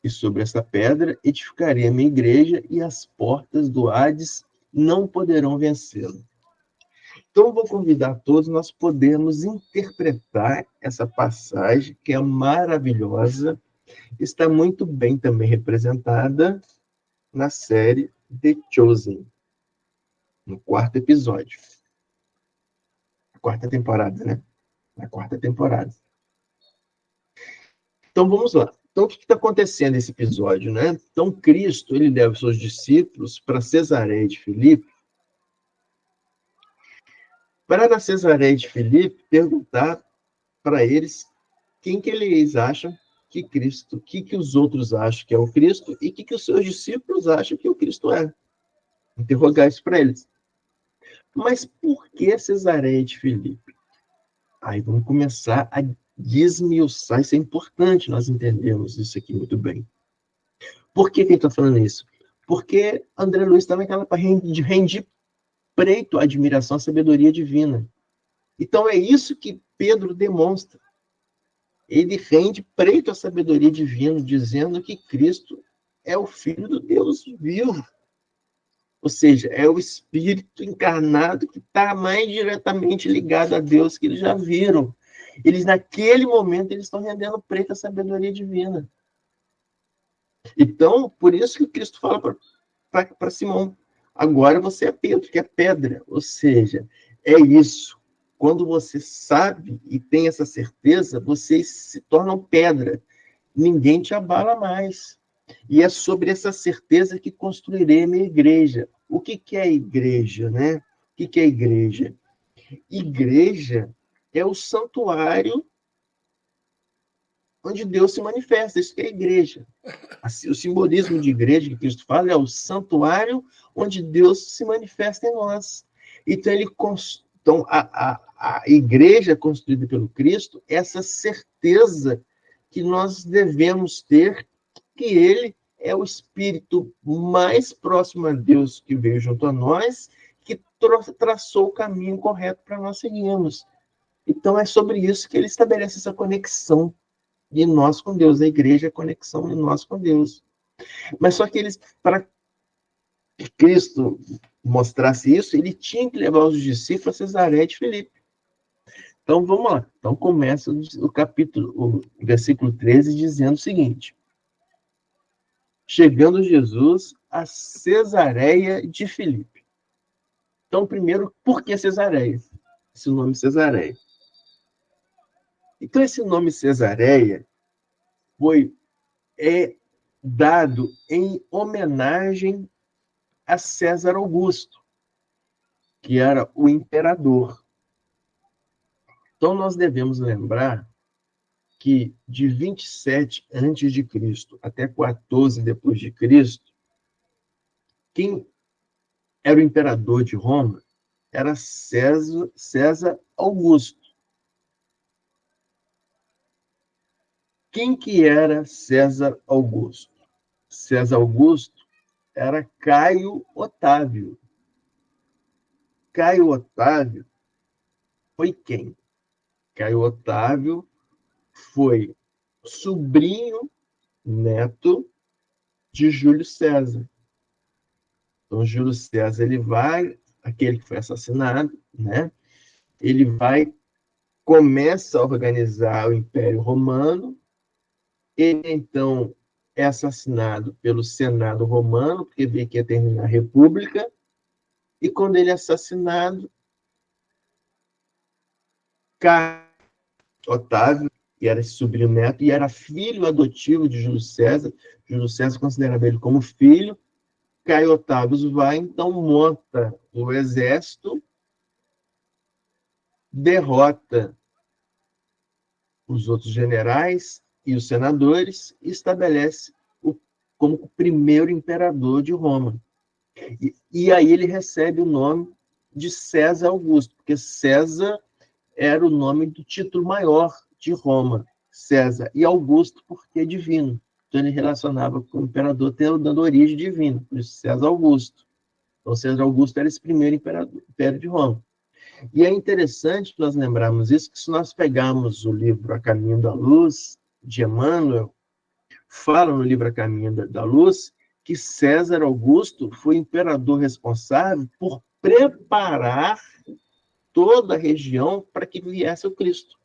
e sobre essa pedra edificarei a minha igreja, e as portas do Hades não poderão vencê-la. Então, eu vou convidar todos nós podermos interpretar essa passagem, que é maravilhosa, está muito bem também representada na série The Chosen, no 4º episódio. A 4ª temporada, né? Na 4ª temporada. Então, vamos lá. Então, o que está acontecendo nesse episódio, né? Então, Cristo, ele leva os seus discípulos para Cesareia de Filipe, para na Cesareia de Filipe perguntar para eles quem que eles acham que Cristo, que os outros acham que é o Cristo e que os seus discípulos acham que o Cristo é. Interrogar isso para eles. Mas por que Cesareia de Filipe? Aí vamos começar a desmiuçar. Isso é importante nós entendermos isso aqui muito bem. Por que ele está falando isso? Porque André Luiz está naquela para rendir preito a admiração à sabedoria divina. Então é isso que Pedro demonstra. Ele rende preito à sabedoria divina, dizendo que Cristo é o Filho do Deus vivo. Ou seja, é o Espírito encarnado que está mais diretamente ligado a Deus que eles já viram. Eles, naquele momento, eles estão rendendo preito à sabedoria divina. Então, por isso que Cristo fala para Simão, agora você é Pedro, que é pedra. Ou seja, é isso. Quando você sabe e tem essa certeza, vocês se tornam pedra. Ninguém te abala mais. E é sobre essa certeza que construirei a minha igreja. O que é a igreja, né? O que é a igreja? Igreja é o santuário onde Deus se manifesta. Isso que é a igreja. O simbolismo de igreja que Cristo fala é o santuário onde Deus se manifesta em nós. Então, Então, a igreja construída pelo Cristo, essa certeza que nós devemos ter que ele é o Espírito mais próximo a Deus que veio junto a nós, que traçou o caminho correto para nós seguirmos. Então, é sobre isso que ele estabelece essa conexão de nós com Deus. A igreja é a conexão de nós com Deus. Mas só que eles, para que Cristo mostrasse isso, ele tinha que levar os discípulos a Cesareia de Filipe. Então, vamos lá. Então, começa o versículo 13, dizendo o seguinte: chegando Jesus a Cesareia de Filipe. Então, primeiro, por que Cesareia? Esse nome Cesareia. Então, esse nome Cesareia é dado em homenagem a César Augusto, que era o imperador. Então, nós devemos lembrar que de 27 a.C. até 14 depois de Cristo, quem era o imperador de Roma era César Augusto. Quem que era César Augusto? César Augusto era Caio Otávio. Caio Otávio foi quem? Caio Otávio foi sobrinho neto de Júlio César. Então, Júlio César, aquele que foi assassinado, né? Ele começa a organizar o Império Romano. Ele, então, é assassinado pelo Senado Romano, porque vê que ia terminar a República. E quando ele é assassinado, Caio Otávio, que era esse sobrinho neto, e era filho adotivo de Júlio César considerava ele como filho. Caio Otávio então, monta o exército, derrota os outros generais e os senadores e estabelece como o primeiro imperador de Roma. E aí ele recebe o nome de César Augusto, porque César era o nome do título maior de Roma, César, e Augusto porque é divino. Então ele relacionava com o imperador dando origem divina, por isso César Augusto. Então César Augusto era esse primeiro império de Roma. E é interessante nós lembrarmos isso, que se nós pegarmos o livro A Caminho da Luz, de Emmanuel, fala no livro A Caminho da Luz que César Augusto foi o imperador responsável por preparar toda a região para que viesse o Cristo.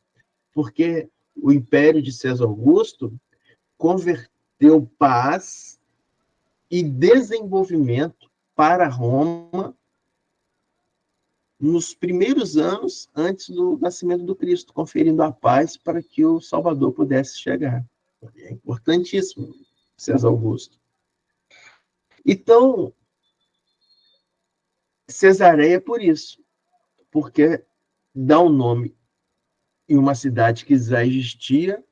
Porque o império de César Augusto converteu paz e desenvolvimento para Roma nos primeiros anos antes do nascimento do Cristo, conferindo a paz para que o Salvador pudesse chegar. É importantíssimo, César Augusto. Então, Cesareia é por isso, porque dá um nome em uma cidade que já existia,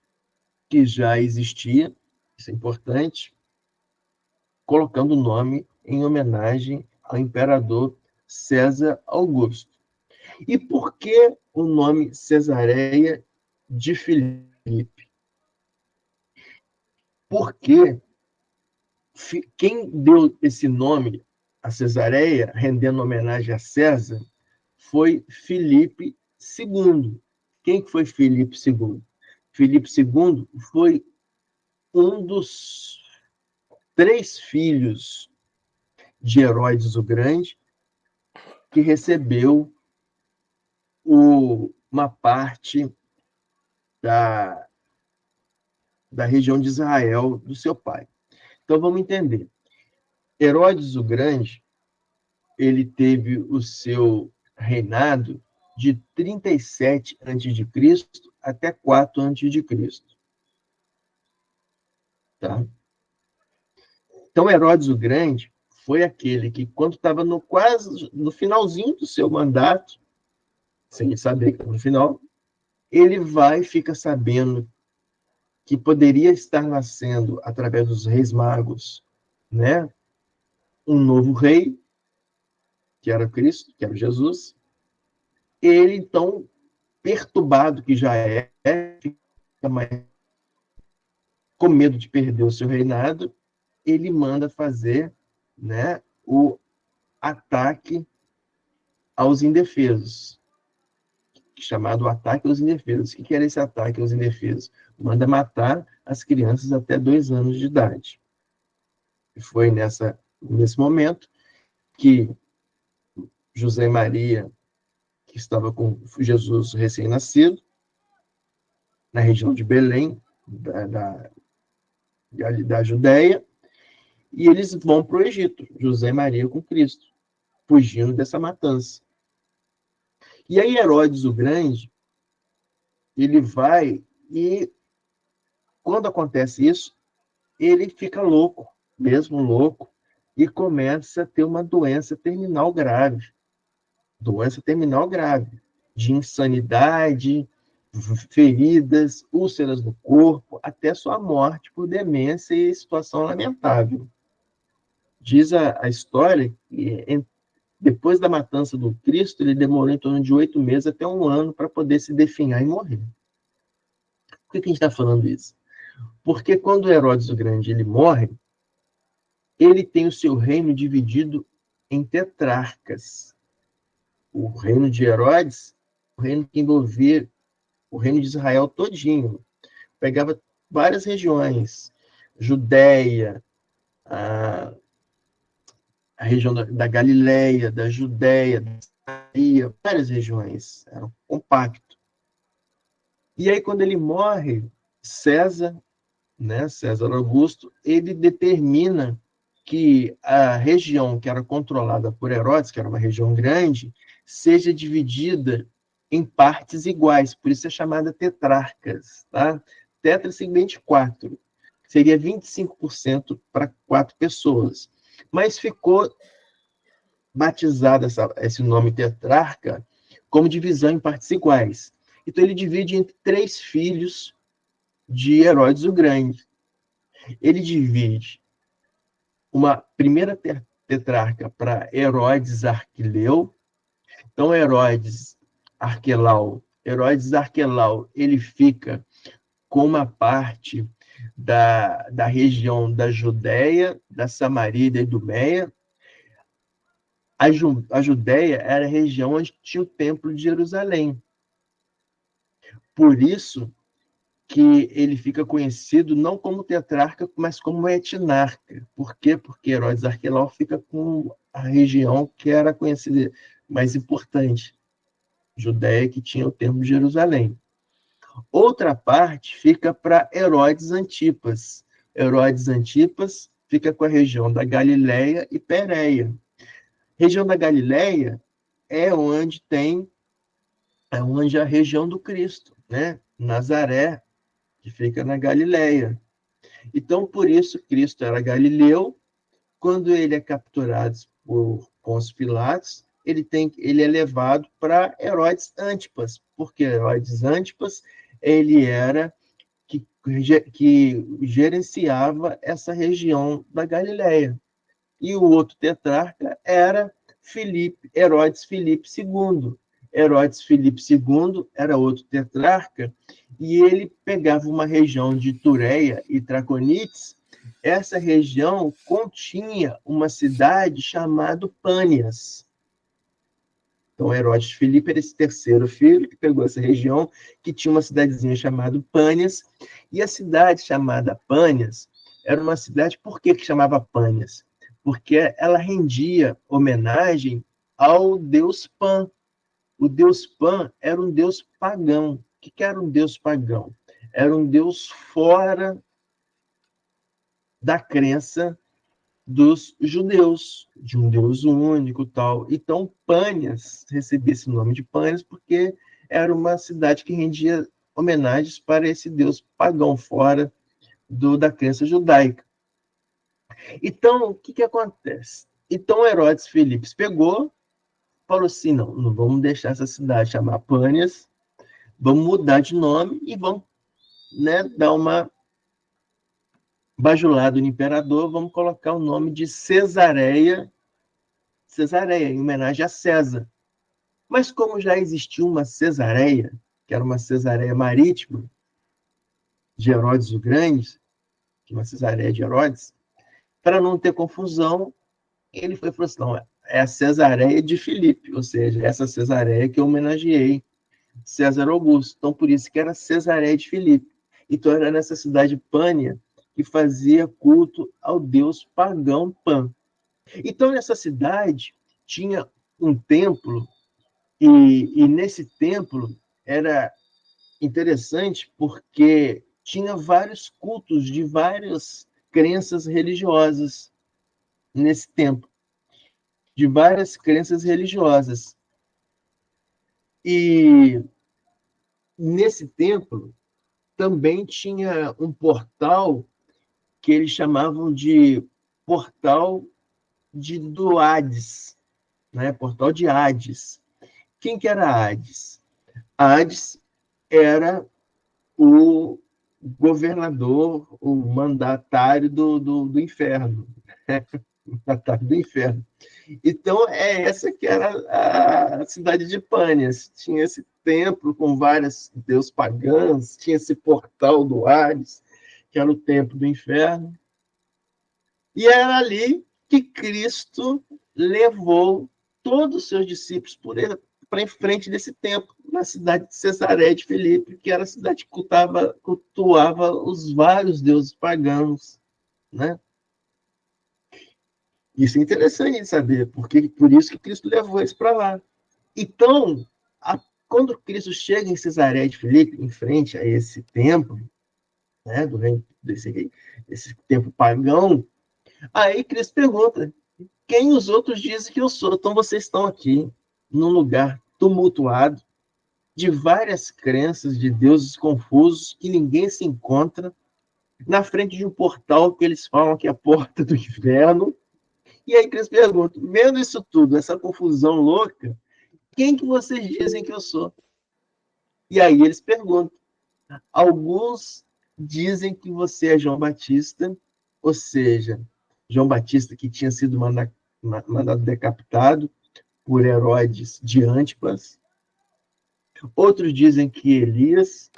isso é importante, colocando o nome em homenagem ao imperador César Augusto. E por que o nome Cesareia de Filipe? Porque quem deu esse nome a Cesareia, rendendo homenagem a César, foi Filipe II. Quem foi Filipe II? Filipe II foi um dos 3 filhos de Herodes o Grande, que recebeu uma parte da região de Israel do seu pai. Então, vamos entender. Herodes o Grande, ele teve o seu reinado de 37 a.C. até 4 a.C. Tá? Então, Herodes o Grande foi aquele que, quando estava quase no finalzinho do seu mandato, sem saber que no final, ele fica sabendo que poderia estar nascendo, através dos reis magos, né, um novo rei, que era Cristo, que era Jesus, ele, então, perturbado que já fica mais com medo de perder o seu reinado, ele manda fazer, né, o ataque aos indefesos, chamado ataque aos indefesos. O que era esse ataque aos indefesos? Manda matar as crianças até 2 anos de idade. E foi nesse momento que José e Maria, que estava com Jesus recém-nascido, na região de Belém, da Judéia, e eles vão para o Egito, José e Maria com Cristo, fugindo dessa matança. E aí Herodes o Grande, ele vai e, quando acontece isso, ele fica louco, mesmo louco, e começa a ter uma doença terminal grave. Doença terminal grave, de insanidade, feridas, úlceras no corpo, até sua morte por demência e situação lamentável. Diz a história que depois da matança do Cristo, ele demorou em torno de 8 meses até 1 ano para poder se definhar e morrer. Por que a gente está falando isso? Porque quando Herodes o Grande ele morre, ele tem o seu reino dividido em tetrarcas. O reino de Herodes, o reino que envolvia o reino de Israel todinho, pegava várias regiões, Judéia, a região da Galileia, da Judéia, da Samaria, várias regiões, era um compacto. E aí, quando ele morre, César, né, César Augusto, ele determina que a região que era controlada por Herodes, que era uma região grande, seja dividida em partes iguais, por isso é chamada tetrarcas. Tá? Tetra significa 4, seria 25% para 4 pessoas. Mas ficou batizado esse nome tetrarca como divisão em partes iguais. Então ele divide entre 3 filhos de Herodes o Grande. Ele divide uma primeira tetrarca para Herodes Arqueleu. Então, Herodes Arquelau, ele fica com uma parte da região da Judéia, da Samaria e da Idumeia. A Judéia era a região onde tinha o Templo de Jerusalém. Por isso que ele fica conhecido não como tetrarca, mas como etnarca. Por quê? Porque Herodes Arquelau fica com a região que era conhecida mais importante, Judéia, que tinha o Templo de Jerusalém. Outra parte fica para Herodes Antipas. Herodes Antipas fica com a região da Galileia e Pérea. Região da Galileia é onde a região do Cristo, né? Nazaré, que fica na Galileia. Então, por isso, Cristo era galileu. Quando ele é capturado por Pôncio Pilatos, ele é levado para Herodes Antipas, porque Herodes Antipas ele era que gerenciava essa região da Galileia. E o outro tetrarca era Herodes Filipe II. Herodes Filipe II era outro tetrarca, e ele pegava uma região de Tureia e Traconites. Essa região continha uma cidade chamada Pânias. Então, Herodes Filipe era esse terceiro filho que pegou essa região, que tinha uma cidadezinha chamada Pânias, e a cidade chamada Pânias era uma cidade, por que chamava Pânias? Porque ela rendia homenagem ao deus Pan. O deus Pan era um deus pagão. O que era um deus pagão? Era um deus fora da crença dos judeus, de um deus único, tal. Então, Pânias recebia esse nome de Pânias porque era uma cidade que rendia homenagens para esse deus pagão, fora da crença judaica. Então, o que acontece? Então, Herodes Filipe pegou, falou assim, não vamos deixar essa cidade chamar Pânias, vamos mudar de nome e vamos, né, dar uma bajulada no imperador, vamos colocar o nome de Cesareia, em homenagem a César. Mas como já existia uma Cesareia, que era uma Cesareia marítima, de Herodes o Grande, uma Cesareia de Herodes, para não ter confusão, ele foi e falou assim, não, é a Cesareia de Filipe, ou seja, essa Cesareia que eu homenageei César Augusto. Então, por isso que era Cesareia de Filipe. Então, era nessa cidade Pânia que fazia culto ao deus pagão Pan. Então, nessa cidade, tinha um templo, e nesse templo era interessante porque tinha vários cultos de várias crenças religiosas nesse templo, de várias crenças religiosas. E nesse templo também tinha um portal que eles chamavam de portal do Hades, né? Portal de Hades. Quem que era Hades? Hades era o governador, o mandatário do inferno. Mandatário do inferno. Então, é essa que era a cidade de Pânias. Tinha esse templo com vários deuses pagãos, tinha esse portal do Hades, que era o templo do inferno. E era ali que Cristo levou todos os seus discípulos para em frente desse templo, na cidade de Cesareia de Filipe, que era a cidade que cultuava os vários deuses pagãos, né? Isso é interessante de saber, porque por isso que Cristo levou eles para lá. Então, quando Cristo chega em Cesareia de Filipe, em frente a esse templo, né, durante esse templo pagão, aí Cristo pergunta: quem os outros dizem que eu sou? Então vocês estão aqui, num lugar tumultuado, de várias crenças de deuses confusos, que ninguém se encontra, na frente de um portal que eles falam que é a porta do inferno. E aí Cristo pergunta: vendo isso tudo, essa confusão louca, quem que vocês dizem que eu sou? E aí eles perguntam. Alguns dizem que você é João Batista, ou seja, João Batista que tinha sido mandado decapitado por Herodes de Antipas. Outros dizem que Elias,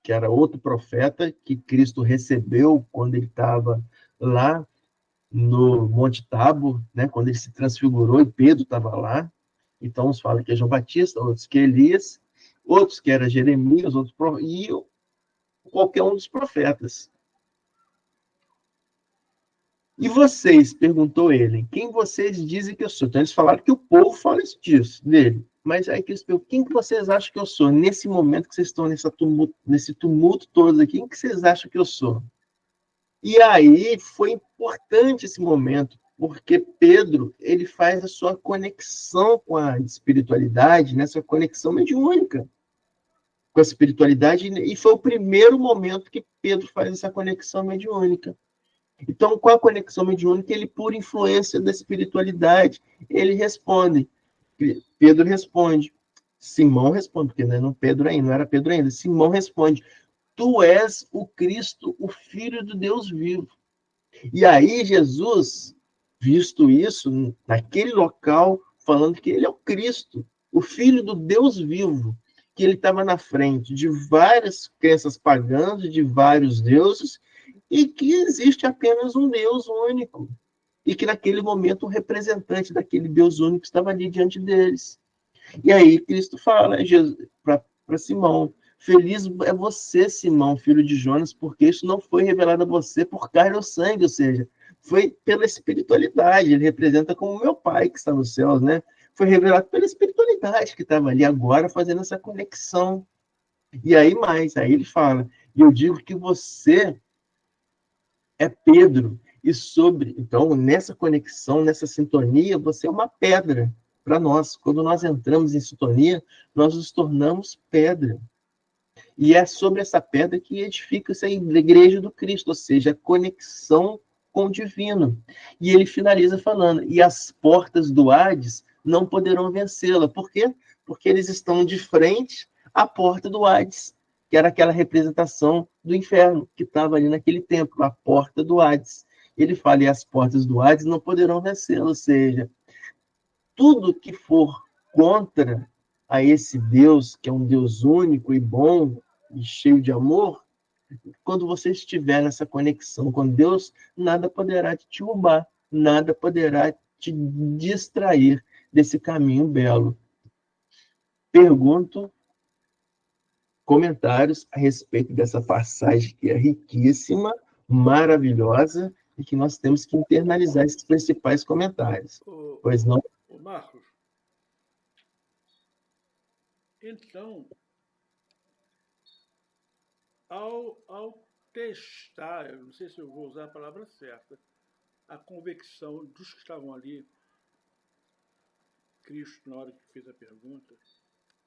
que era outro profeta, que Cristo recebeu quando ele estava lá no Monte Tabor, né, quando ele se transfigurou e Pedro estava lá. Então, uns falam que é João Batista, outros que é Elias, outros que era Jeremias, outros e qualquer um dos profetas. E vocês, perguntou ele, quem vocês dizem que eu sou? Então, eles falaram que o povo fala isso dele. Mas aí que eles perguntam, quem que vocês acham que eu sou? Nesse momento que vocês estão nesse tumulto todo aqui, quem que vocês acham que eu sou? E aí foi importante esse momento, porque Pedro, ele faz a sua conexão com a espiritualidade, né? Sua conexão mediúnica com a espiritualidade, e foi o primeiro momento que Pedro faz essa conexão mediúnica. Então, com a conexão mediúnica, ele, por influência da espiritualidade, ele responde. Pedro responde. Simão responde, porque não era Pedro ainda. Simão responde: tu és o Cristo, o Filho do Deus vivo. E aí Jesus, visto isso, naquele local, falando que ele é o Cristo, o Filho do Deus vivo, que ele estava na frente de várias crenças pagãs, de vários deuses, e que existe apenas um Deus único. E que naquele momento o representante daquele Deus único estava ali diante deles. E aí Cristo fala para Simão: feliz é você, Simão, filho de Jonas, porque isso não foi revelado a você por carne ou sangue, ou seja, foi pela espiritualidade. Ele representa como meu Pai que está nos céus, né? Foi revelado pela espiritualidade que estava ali agora fazendo essa conexão. E aí aí ele fala: e eu digo que você é Pedro, então, nessa conexão, nessa sintonia, você é uma pedra para nós. Quando nós entramos em sintonia, nós nos tornamos pedra. E é sobre essa pedra que edifica essa igreja do Cristo, ou seja, a conexão com o divino. E ele finaliza falando: e as portas do Hades não poderão vencê-la. Por quê? Porque eles estão de frente à porta do Hades, que era aquela representação do inferno que estava ali naquele templo, a porta do Hades. Ele fala: e as portas do Hades não poderão vencê-la, ou seja, tudo que for contra a esse Deus, que é um Deus único e bom e cheio de amor, quando você estiver nessa conexão com Deus, nada poderá te roubar, nada poderá te distrair desse caminho belo. Pergunto comentários a respeito dessa passagem que é riquíssima, maravilhosa, e que nós temos que internalizar esses principais comentários. Pois não? Marcos, então, ao testar, eu não sei se eu vou usar a palavra certa, a convicção dos que estavam ali, Cristo, na hora que fez a pergunta,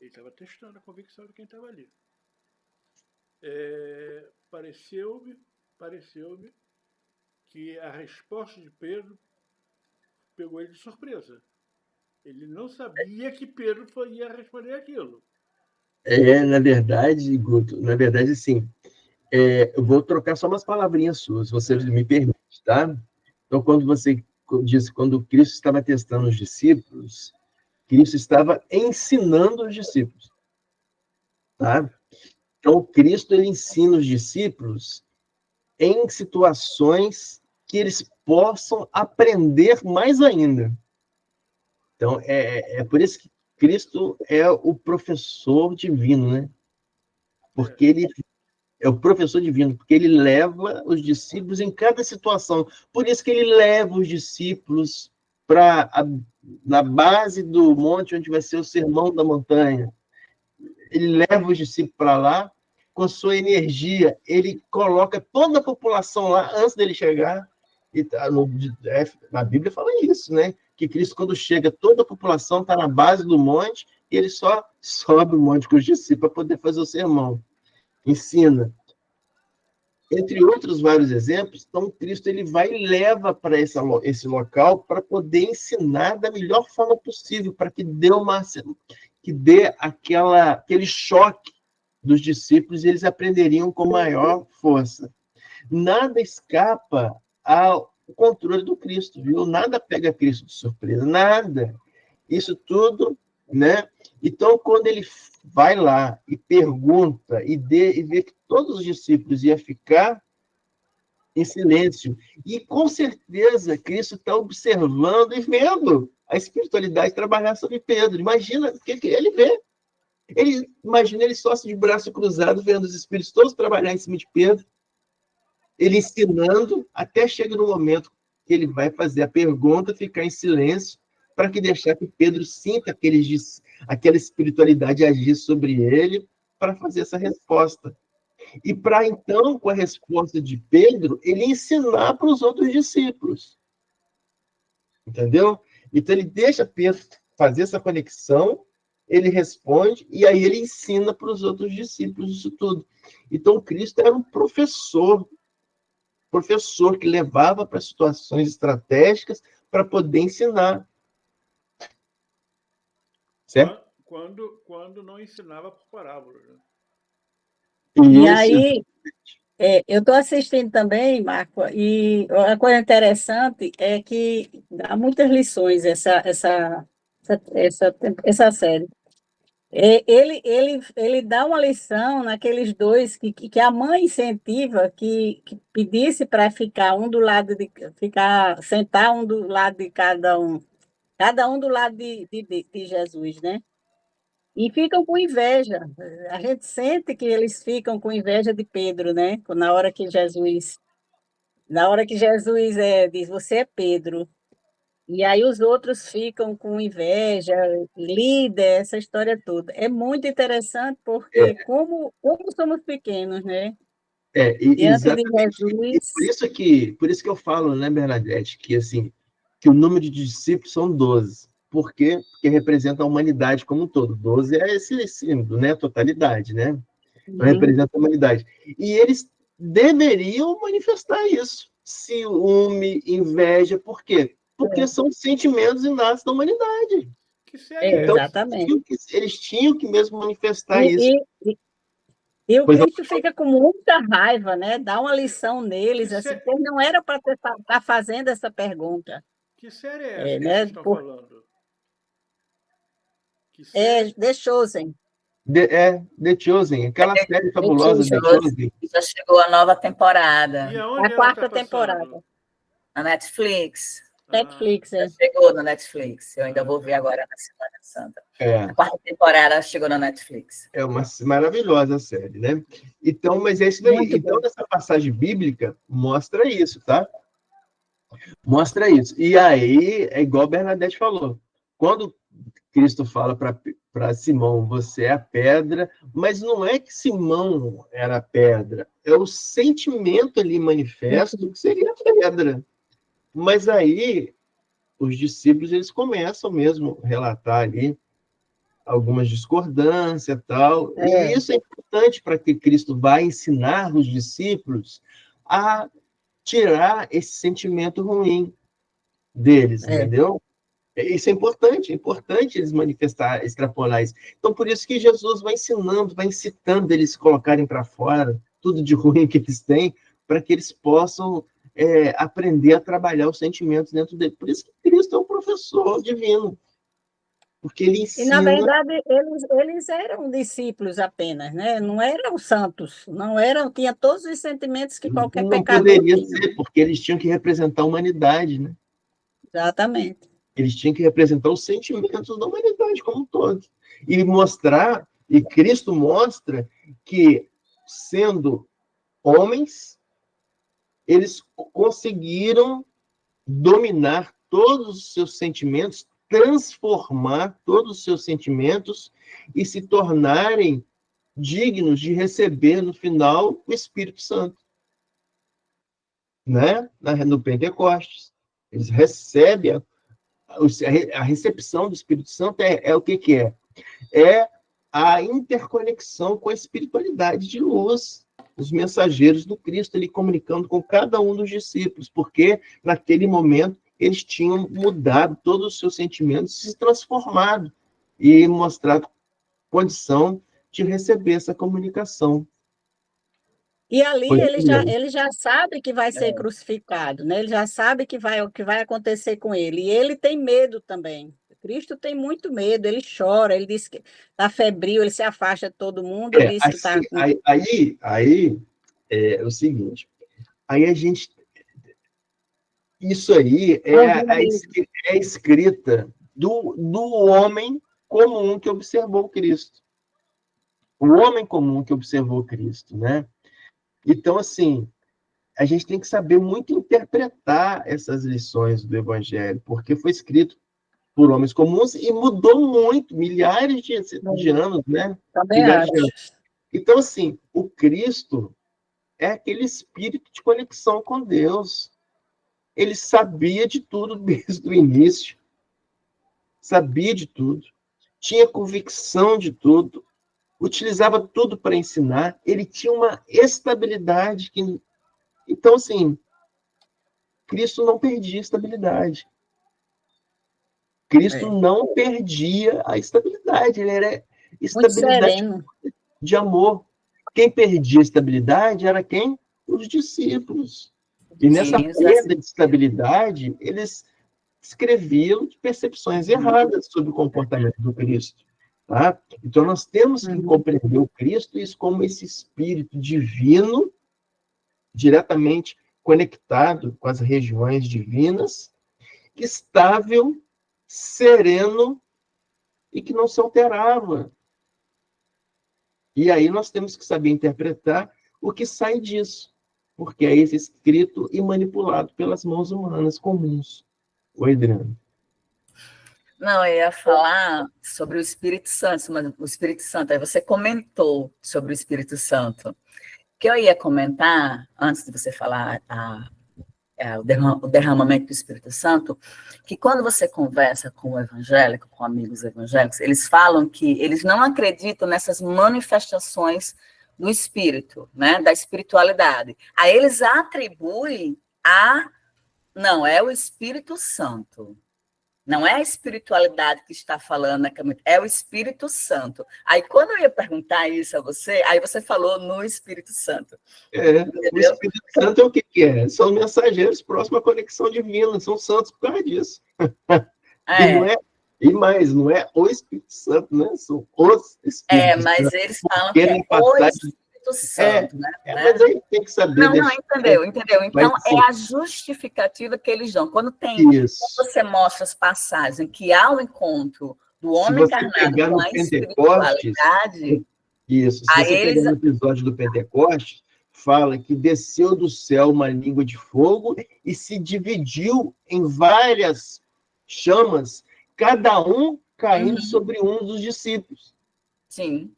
ele estava testando a convicção de quem estava ali. Pareceu-me que a resposta de Pedro pegou ele de surpresa. Ele não sabia que Pedro ia responder aquilo. Na verdade, Guto, sim. Eu vou trocar só umas palavrinhas suas, se você me permite, tá? Então, quando você disse, quando Cristo estava testando os discípulos, Cristo estava ensinando os discípulos, tá? Então, Cristo, ele ensina os discípulos em situações que eles possam aprender mais ainda. Então, é por isso que Cristo é o professor divino, né? Porque ele é o professor divino, porque ele leva os discípulos em cada situação. Por isso que ele leva os discípulos na base do monte, onde vai ser o sermão da montanha. Ele leva os discípulos para lá, com sua energia, ele coloca toda a população lá antes dele chegar. E a Bíblia fala isso, né? Que Cristo, quando chega, toda a população está na base do monte, e ele só sobe o monte com os discípulos para poder fazer o sermão. Ensina. Entre outros vários exemplos, então Cristo ele vai e leva para esse local para poder ensinar da melhor forma possível, para que dê aquele choque dos discípulos e eles aprenderiam com maior força. Nada escapa ao controle do Cristo, viu? Nada pega Cristo de surpresa, nada. Isso tudo, né? Então, quando ele vai lá e pergunta e vê que todos os discípulos iam ficar em silêncio, e com certeza Cristo está observando e vendo a espiritualidade trabalhar sobre Pedro. Imagina o que ele vê. Imagina ele só de braço cruzado, vendo os espíritos todos trabalhar em cima de Pedro, ele ensinando, até chega no momento que ele vai fazer a pergunta, ficar em silêncio, para que deixar que Pedro sinta aquela espiritualidade agir sobre ele, para fazer essa resposta. E para então, com a resposta de Pedro, ele ensinar para os outros discípulos. Entendeu? Então ele deixa Pedro fazer essa conexão, ele responde, e aí ele ensina para os outros discípulos isso tudo. Então Cristo era um professor que levava para situações estratégicas para poder ensinar. Certo? Quando não ensinava por parábolas. Né? E aí, eu estou assistindo também, Marco, e a coisa interessante é que dá muitas lições essa série. Ele dá uma lição naqueles dois que a mãe incentiva que pedisse para ficar sentar um do lado de cada um do lado de Jesus, né? E ficam com inveja. A gente sente que eles ficam com inveja de Pedro, né? Na hora que Jesus diz, você é Pedro. E aí os outros ficam com inveja, líder, essa história toda. É muito interessante porque como somos pequenos, né? Diante de Jesus. Por isso que eu falo, né, Bernadette, que assim, que o número de discípulos são 12. Por quê? Porque representa a humanidade como um todo. 12 é esse símbolo, né? Totalidade, né? Então representa a humanidade. E eles deveriam manifestar isso. Ciúme, inveja, por quê? Porque são sentimentos inatos da humanidade. Então, Exatamente. Eles tinham que mesmo manifestar isso. E o Cristo fica com muita raiva, né? Dá uma lição neles, assim, porque não era para estar fazendo essa pergunta. Que série é essa que vocês estão falando? Que série? The Chosen. The Chosen, aquela série fabulosa, The Chosen. Chosen. Já chegou a nova temporada. E A aonde ela quarta está temporada. passando? Na Netflix. Netflix, Já chegou na Netflix. Eu ainda vou ver agora na Semana Santa. É. A quarta temporada chegou na Netflix. É uma maravilhosa série, né? Então, mas é isso daí. Muito Então, bom. nessa passagem bíblica, mostra isso, tá? Mostra isso. E aí, é igual Bernadette falou. Quando Cristo fala para Simão, você é a pedra, mas não é que Simão era a pedra, é o sentimento ali manifesto que seria a pedra. Mas aí, os discípulos, eles começam mesmo a relatar ali algumas discordâncias e tal, e isso é importante para que Cristo vá ensinar os discípulos a tirar esse sentimento ruim deles, entendeu? Isso é importante eles manifestar, extrapolar isso. Então, por isso que Jesus vai ensinando, vai incitando eles a colocarem para fora tudo de ruim que eles têm, para que eles possam aprender a trabalhar os sentimentos dentro dele. Por isso que Cristo é um professor divino, porque ele E, na ensina... verdade, eles eram discípulos apenas, né? Não eram santos, não eram, tinha todos os sentimentos que qualquer Não pecador poderia tinha. ser, porque eles tinham que representar a humanidade, né? Exatamente. Eles tinham que representar os sentimentos da humanidade como um todo. E mostrar, e Cristo mostra que, sendo homens, eles conseguiram dominar todos os seus sentimentos, transformar todos os seus sentimentos e se tornarem dignos de receber no final o Espírito Santo, né? No Pentecostes. Eles recebem a recepção do Espírito Santo é o que é? É a interconexão com a espiritualidade de luz, os mensageiros do Cristo, ele comunicando com cada um dos discípulos, porque naquele momento eles tinham mudado todos os seus sentimentos, se transformado e mostrado condição de receber essa comunicação. E ali Foi ele já sabe que vai ser crucificado, né? Ele já sabe o que vai acontecer com ele. E ele tem medo também. Cristo tem muito medo, ele chora, ele diz que está febril, ele se afasta de todo mundo e diz que está... Aí é o seguinte, aí a gente... Isso aí é a escrita do homem comum que observou Cristo. O homem comum que observou Cristo, né? Então, assim, a gente tem que saber muito interpretar essas lições do Evangelho, porque foi escrito por homens comuns e mudou muito, milhares de anos, né? Também Milhares de acho. anos. Então, assim, o Cristo é aquele espírito de conexão com Deus. Ele sabia de tudo desde o início. Sabia de tudo. Tinha convicção de tudo. Utilizava tudo para ensinar. Ele tinha uma estabilidade que... Então, assim, Cristo não perdia estabilidade. Cristo não perdia a estabilidade. Ele era Muito estabilidade sereno. de amor. Quem perdia a estabilidade era quem? Os discípulos. E nessa perda de estabilidade, eles escreviam percepções erradas sobre o comportamento do Cristo. Tá? Então, nós temos que compreender o Cristo isso como esse espírito divino, diretamente conectado com as regiões divinas, estável, sereno e que não se alterava. E aí nós temos que saber interpretar o que sai disso, porque é esse escrito e manipulado pelas mãos humanas comuns. Oi, Adriano. Não, eu ia falar sobre o Espírito Santo, mas o Espírito Santo, aí você comentou sobre o Espírito Santo. O que eu ia comentar, antes de você falar o derramamento do Espírito Santo, que quando você conversa com o evangélico, com amigos evangélicos, eles falam que eles não acreditam nessas manifestações do Espírito, né, da espiritualidade. Aí eles atribuem não, é o Espírito Santo. Não é a espiritualidade que está falando, é o Espírito Santo. Aí, quando eu ia perguntar isso a você, aí você falou no Espírito Santo. O Espírito Santo é o que é? São mensageiros próximos à conexão divina, são santos por causa disso. E não é E mais, não é o Espírito Santo, né? São os Espíritos Mas Santos. eles falam que é Querem o passar Espírito Santo, né? mas aí tem que saber Não, deixar. entendeu. Então, Mas, assim, é a justificativa que eles dão. Quando isso. você mostra as passagens que há o encontro do Se homem você encarnado pegar com no a Pentecostes, espiritualidade, isso, se aí você eles... pegar no episódio do Pentecostes, fala que desceu do céu uma língua de fogo e se dividiu em várias chamas, cada um caindo sobre um dos discípulos. Sim.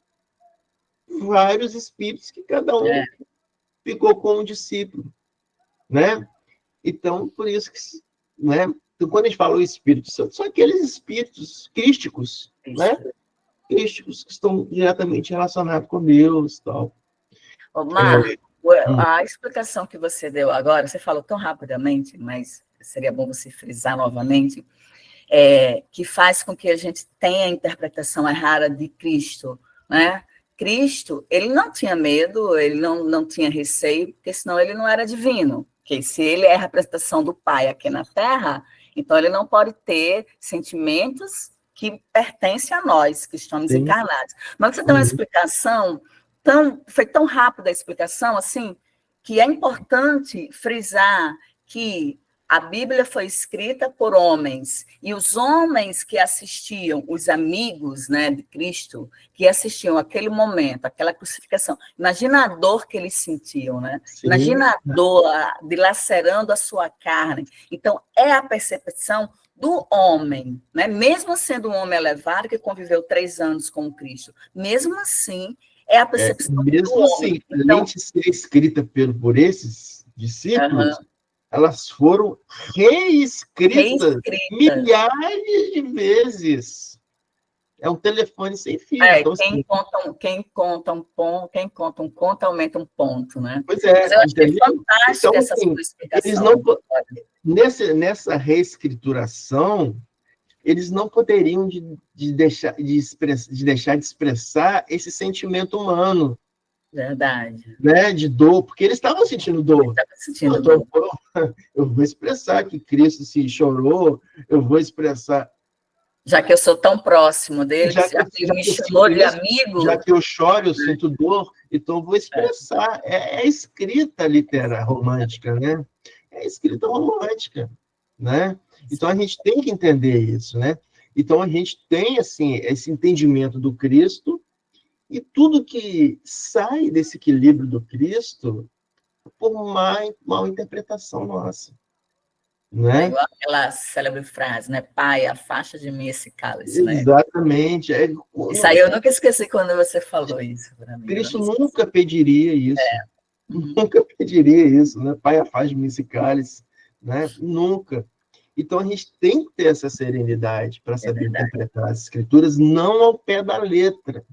Vários espíritos que cada um ficou com um discípulo, né? Então, por isso que, né? Então, quando a gente fala o Espírito Santo, são aqueles espíritos crísticos, né? Crísticos que estão diretamente relacionados com Deus, tal. Marco, a explicação que você deu agora, você falou tão rapidamente, mas seria bom você frisar novamente, que faz com que a gente tenha a interpretação errada de Cristo, né? Cristo, ele não tinha medo, ele não tinha receio, porque senão ele não era divino. Porque se ele é a representação do Pai aqui na Terra, então ele não pode ter sentimentos que pertencem a nós, que estamos encarnados. Mas você deu uma explicação, foi tão rápida a explicação, assim, que é importante frisar que a Bíblia foi escrita por homens, e os homens que assistiam, os amigos, né, de Cristo, que assistiam aquele momento, aquela crucificação, imagina a dor que eles sentiam, né? Sim. Imagina a dor dilacerando a sua carne. Então, é a percepção do homem, né? Mesmo sendo um homem elevado, que conviveu 3 anos com Cristo, mesmo assim, é a percepção mesmo do assim, homem. além de ser escrita por esses discípulos, elas foram reescritas milhares de vezes. É um telefone sem fio. Então, quem conta um conto aumenta um ponto, né? Pois é. Mas eu achei fantástico então, essa sua explicação. Nessa reescrituração, eles não poderiam deixar de expressar esse sentimento humano. Verdade. Né, de dor, porque eles estavam sentindo dor. Eu vou expressar que Cristo se chorou, eu vou expressar. Já que eu sou tão próximo dele, já que ele me chamou de amigo. Já que eu choro, eu sinto dor, então eu vou expressar. É escrita literária romântica, né? É escrita romântica, né? Então a gente tem que entender isso, né? Então a gente tem assim esse entendimento do Cristo. E tudo que sai desse equilíbrio do Cristo por mal interpretação nossa. Né? É igual aquela célebre frase, né? Pai, afasta de mim esse cálice. Exatamente. Né? Isso aí eu nunca esqueci quando você falou isso para mim. Cristo nunca pediria isso. Nunca pediria isso, né? Pai, afasta de mim esse cálice. Né? Nunca. Então a gente tem que ter essa serenidade para saber interpretar as escrituras, não ao pé da letra.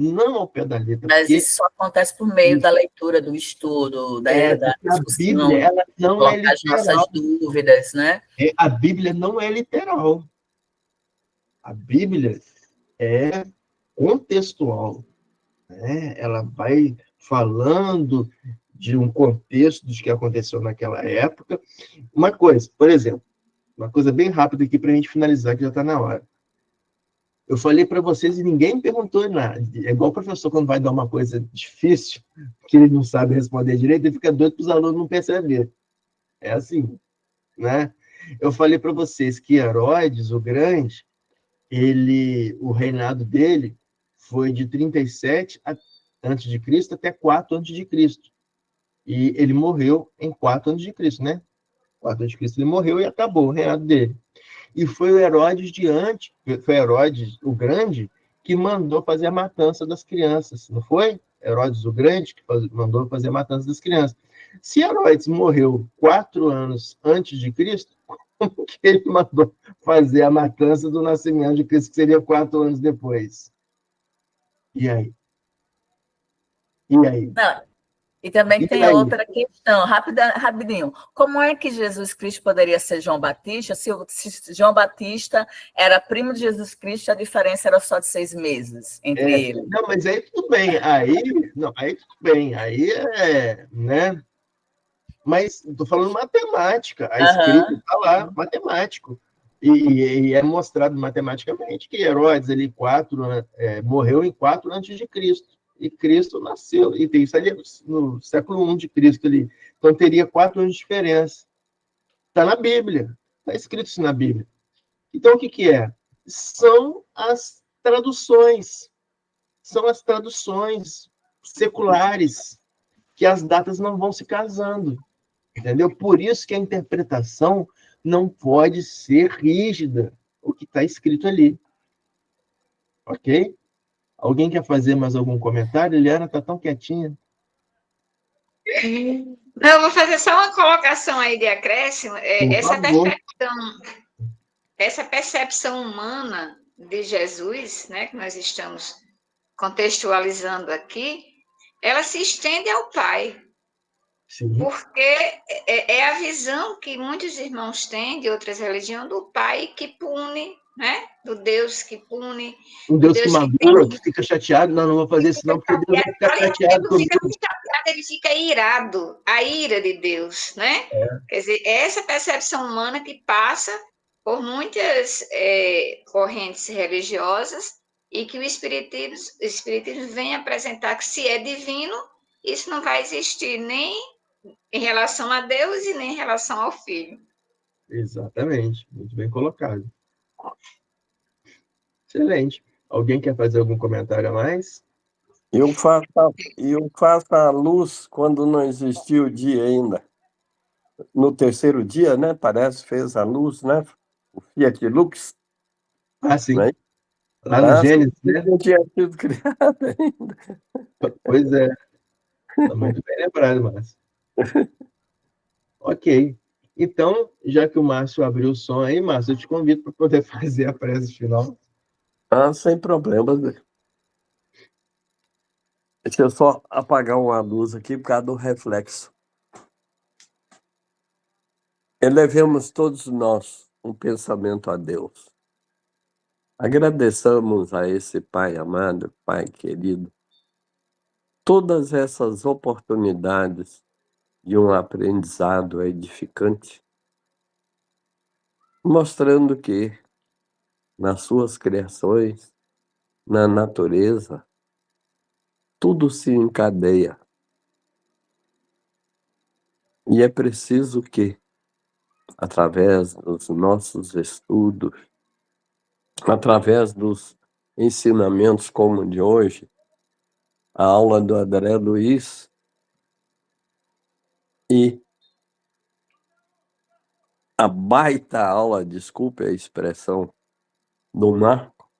Não ao pé da letra. Mas isso só acontece por meio da leitura, do estudo, da discussão, a Bíblia, ela não é literal. As nossas dúvidas, né? A Bíblia não é literal. A Bíblia é contextual. Né? Ela vai falando de um contexto do que aconteceu naquela época. Uma coisa, por exemplo, uma coisa bem rápida aqui para a gente finalizar, que já está na hora. Eu falei para vocês e ninguém me perguntou nada. É igual o professor quando vai dar uma coisa difícil, que ele não sabe responder direito, ele fica doido para os alunos não perceberem. É assim, né? Eu falei para vocês que Herodes, o Grande, o reinado dele foi de 37 a.C. até 4 a.C. E ele morreu em 4 a.C., né? 4 a.C. ele morreu e acabou o reinado dele. E foi o Herodes foi Herodes o Grande que mandou fazer a matança das crianças, não foi? Herodes o Grande que mandou fazer a matança das crianças. Se Herodes morreu 4 anos antes de Cristo, como que ele mandou fazer a matança do nascimento de Cristo, que seria 4 anos depois? E aí? Não. E também tem outra questão, rapidinho. Como é que Jesus Cristo poderia ser João Batista? Se João Batista era primo de Jesus Cristo, a diferença era só de 6 meses entre eles. Não, mas aí tudo bem. Aí tudo bem. Aí né? Mas estou falando matemática. A escrita está lá, matemático. E é mostrado matematicamente que Herodes ali morreu em 4 antes de Cristo. E Cristo nasceu, e isso ali no século I de Cristo ali. Então teria 4 anos de diferença. Está na Bíblia, está escrito isso na Bíblia. Então o que é? São as traduções seculares, que as datas não vão se casando, entendeu? Por isso que a interpretação não pode ser rígida, o que está escrito ali. Ok? Alguém quer fazer mais algum comentário? Eliana está tão quietinha. Não, eu vou fazer só uma colocação aí de acréscimo. Essa percepção humana de Jesus, né, que nós estamos contextualizando aqui, ela se estende ao Pai. Sim. Porque é a visão que muitos irmãos têm de outras religiões do Pai que pune, né? Do Deus que pune. Um Deus que magoa, que fica chateado. Não vou fazer isso não, porque Deus vai ficar chateado comigo. Ele fica chateado, ele fica irado. A ira de Deus, né? Quer dizer, é essa percepção humana que passa por muitas correntes religiosas e que o Espiritismo vem apresentar que se é divino, isso não vai existir nem em relação a Deus e nem em relação ao Filho. Exatamente, muito bem colocado. Excelente. Alguém quer fazer algum comentário a mais? Eu faço a luz quando não existia o dia ainda. No terceiro dia, né? Parece, fez a luz, né? O Fiat Lux. Ah, sim. Né? Lá no Gênesis, né? Não tinha sido criado ainda. Pois é. Está muito bem lembrado, Márcio. Ok. Então, já que o Márcio abriu o som aí, Márcio, eu te convido para poder fazer a prece final. Sem problemas. Deixa eu só apagar uma luz aqui por causa do reflexo. Elevemos todos nós um pensamento a Deus. Agradeçamos a esse Pai amado, Pai querido, todas essas oportunidades de um aprendizado edificante, mostrando que nas suas criações, na natureza, tudo se encadeia. E é preciso que, através dos nossos estudos, através dos ensinamentos como o de hoje, a aula do André Luiz e a baita aula, desculpe a expressão, do Marco,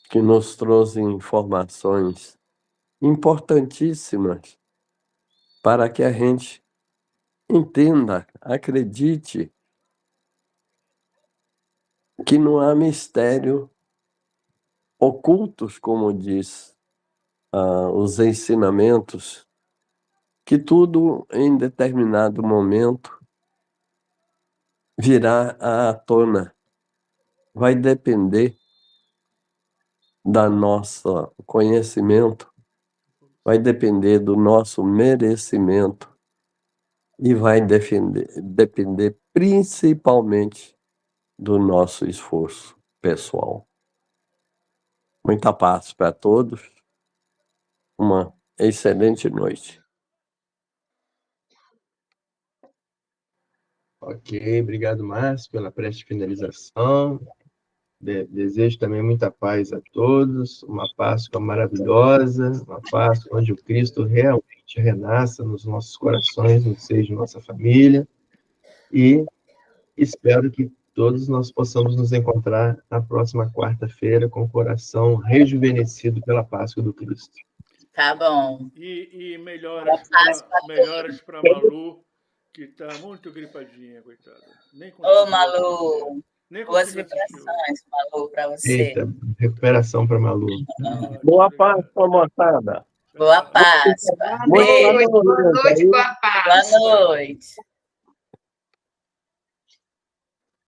que nos trouxe informações importantíssimas para que a gente entenda, acredite que não há mistério ocultos, como diz os ensinamentos, que tudo em determinado momento virá à tona. Vai depender da nosso conhecimento, vai depender do nosso merecimento e vai depender principalmente do nosso esforço pessoal. Muita paz para todos. Uma excelente noite. Ok, obrigado, Márcio, pela prece de finalização. Desejo também muita paz a todos, uma Páscoa maravilhosa, uma Páscoa onde o Cristo realmente renasça nos nossos corações, no seio de nossa família, e espero que todos nós possamos nos encontrar na próxima quarta-feira com o coração rejuvenescido pela Páscoa do Cristo. Tá bom. E melhoras para Malu, que está muito gripadinha, coitada. Ô, Malu! Boas vibrações, Malu, para você. Eita, recuperação para Malu. Boa Páscoa, moçada. Boa Páscoa. Boa noite, boa paz. Boa noite.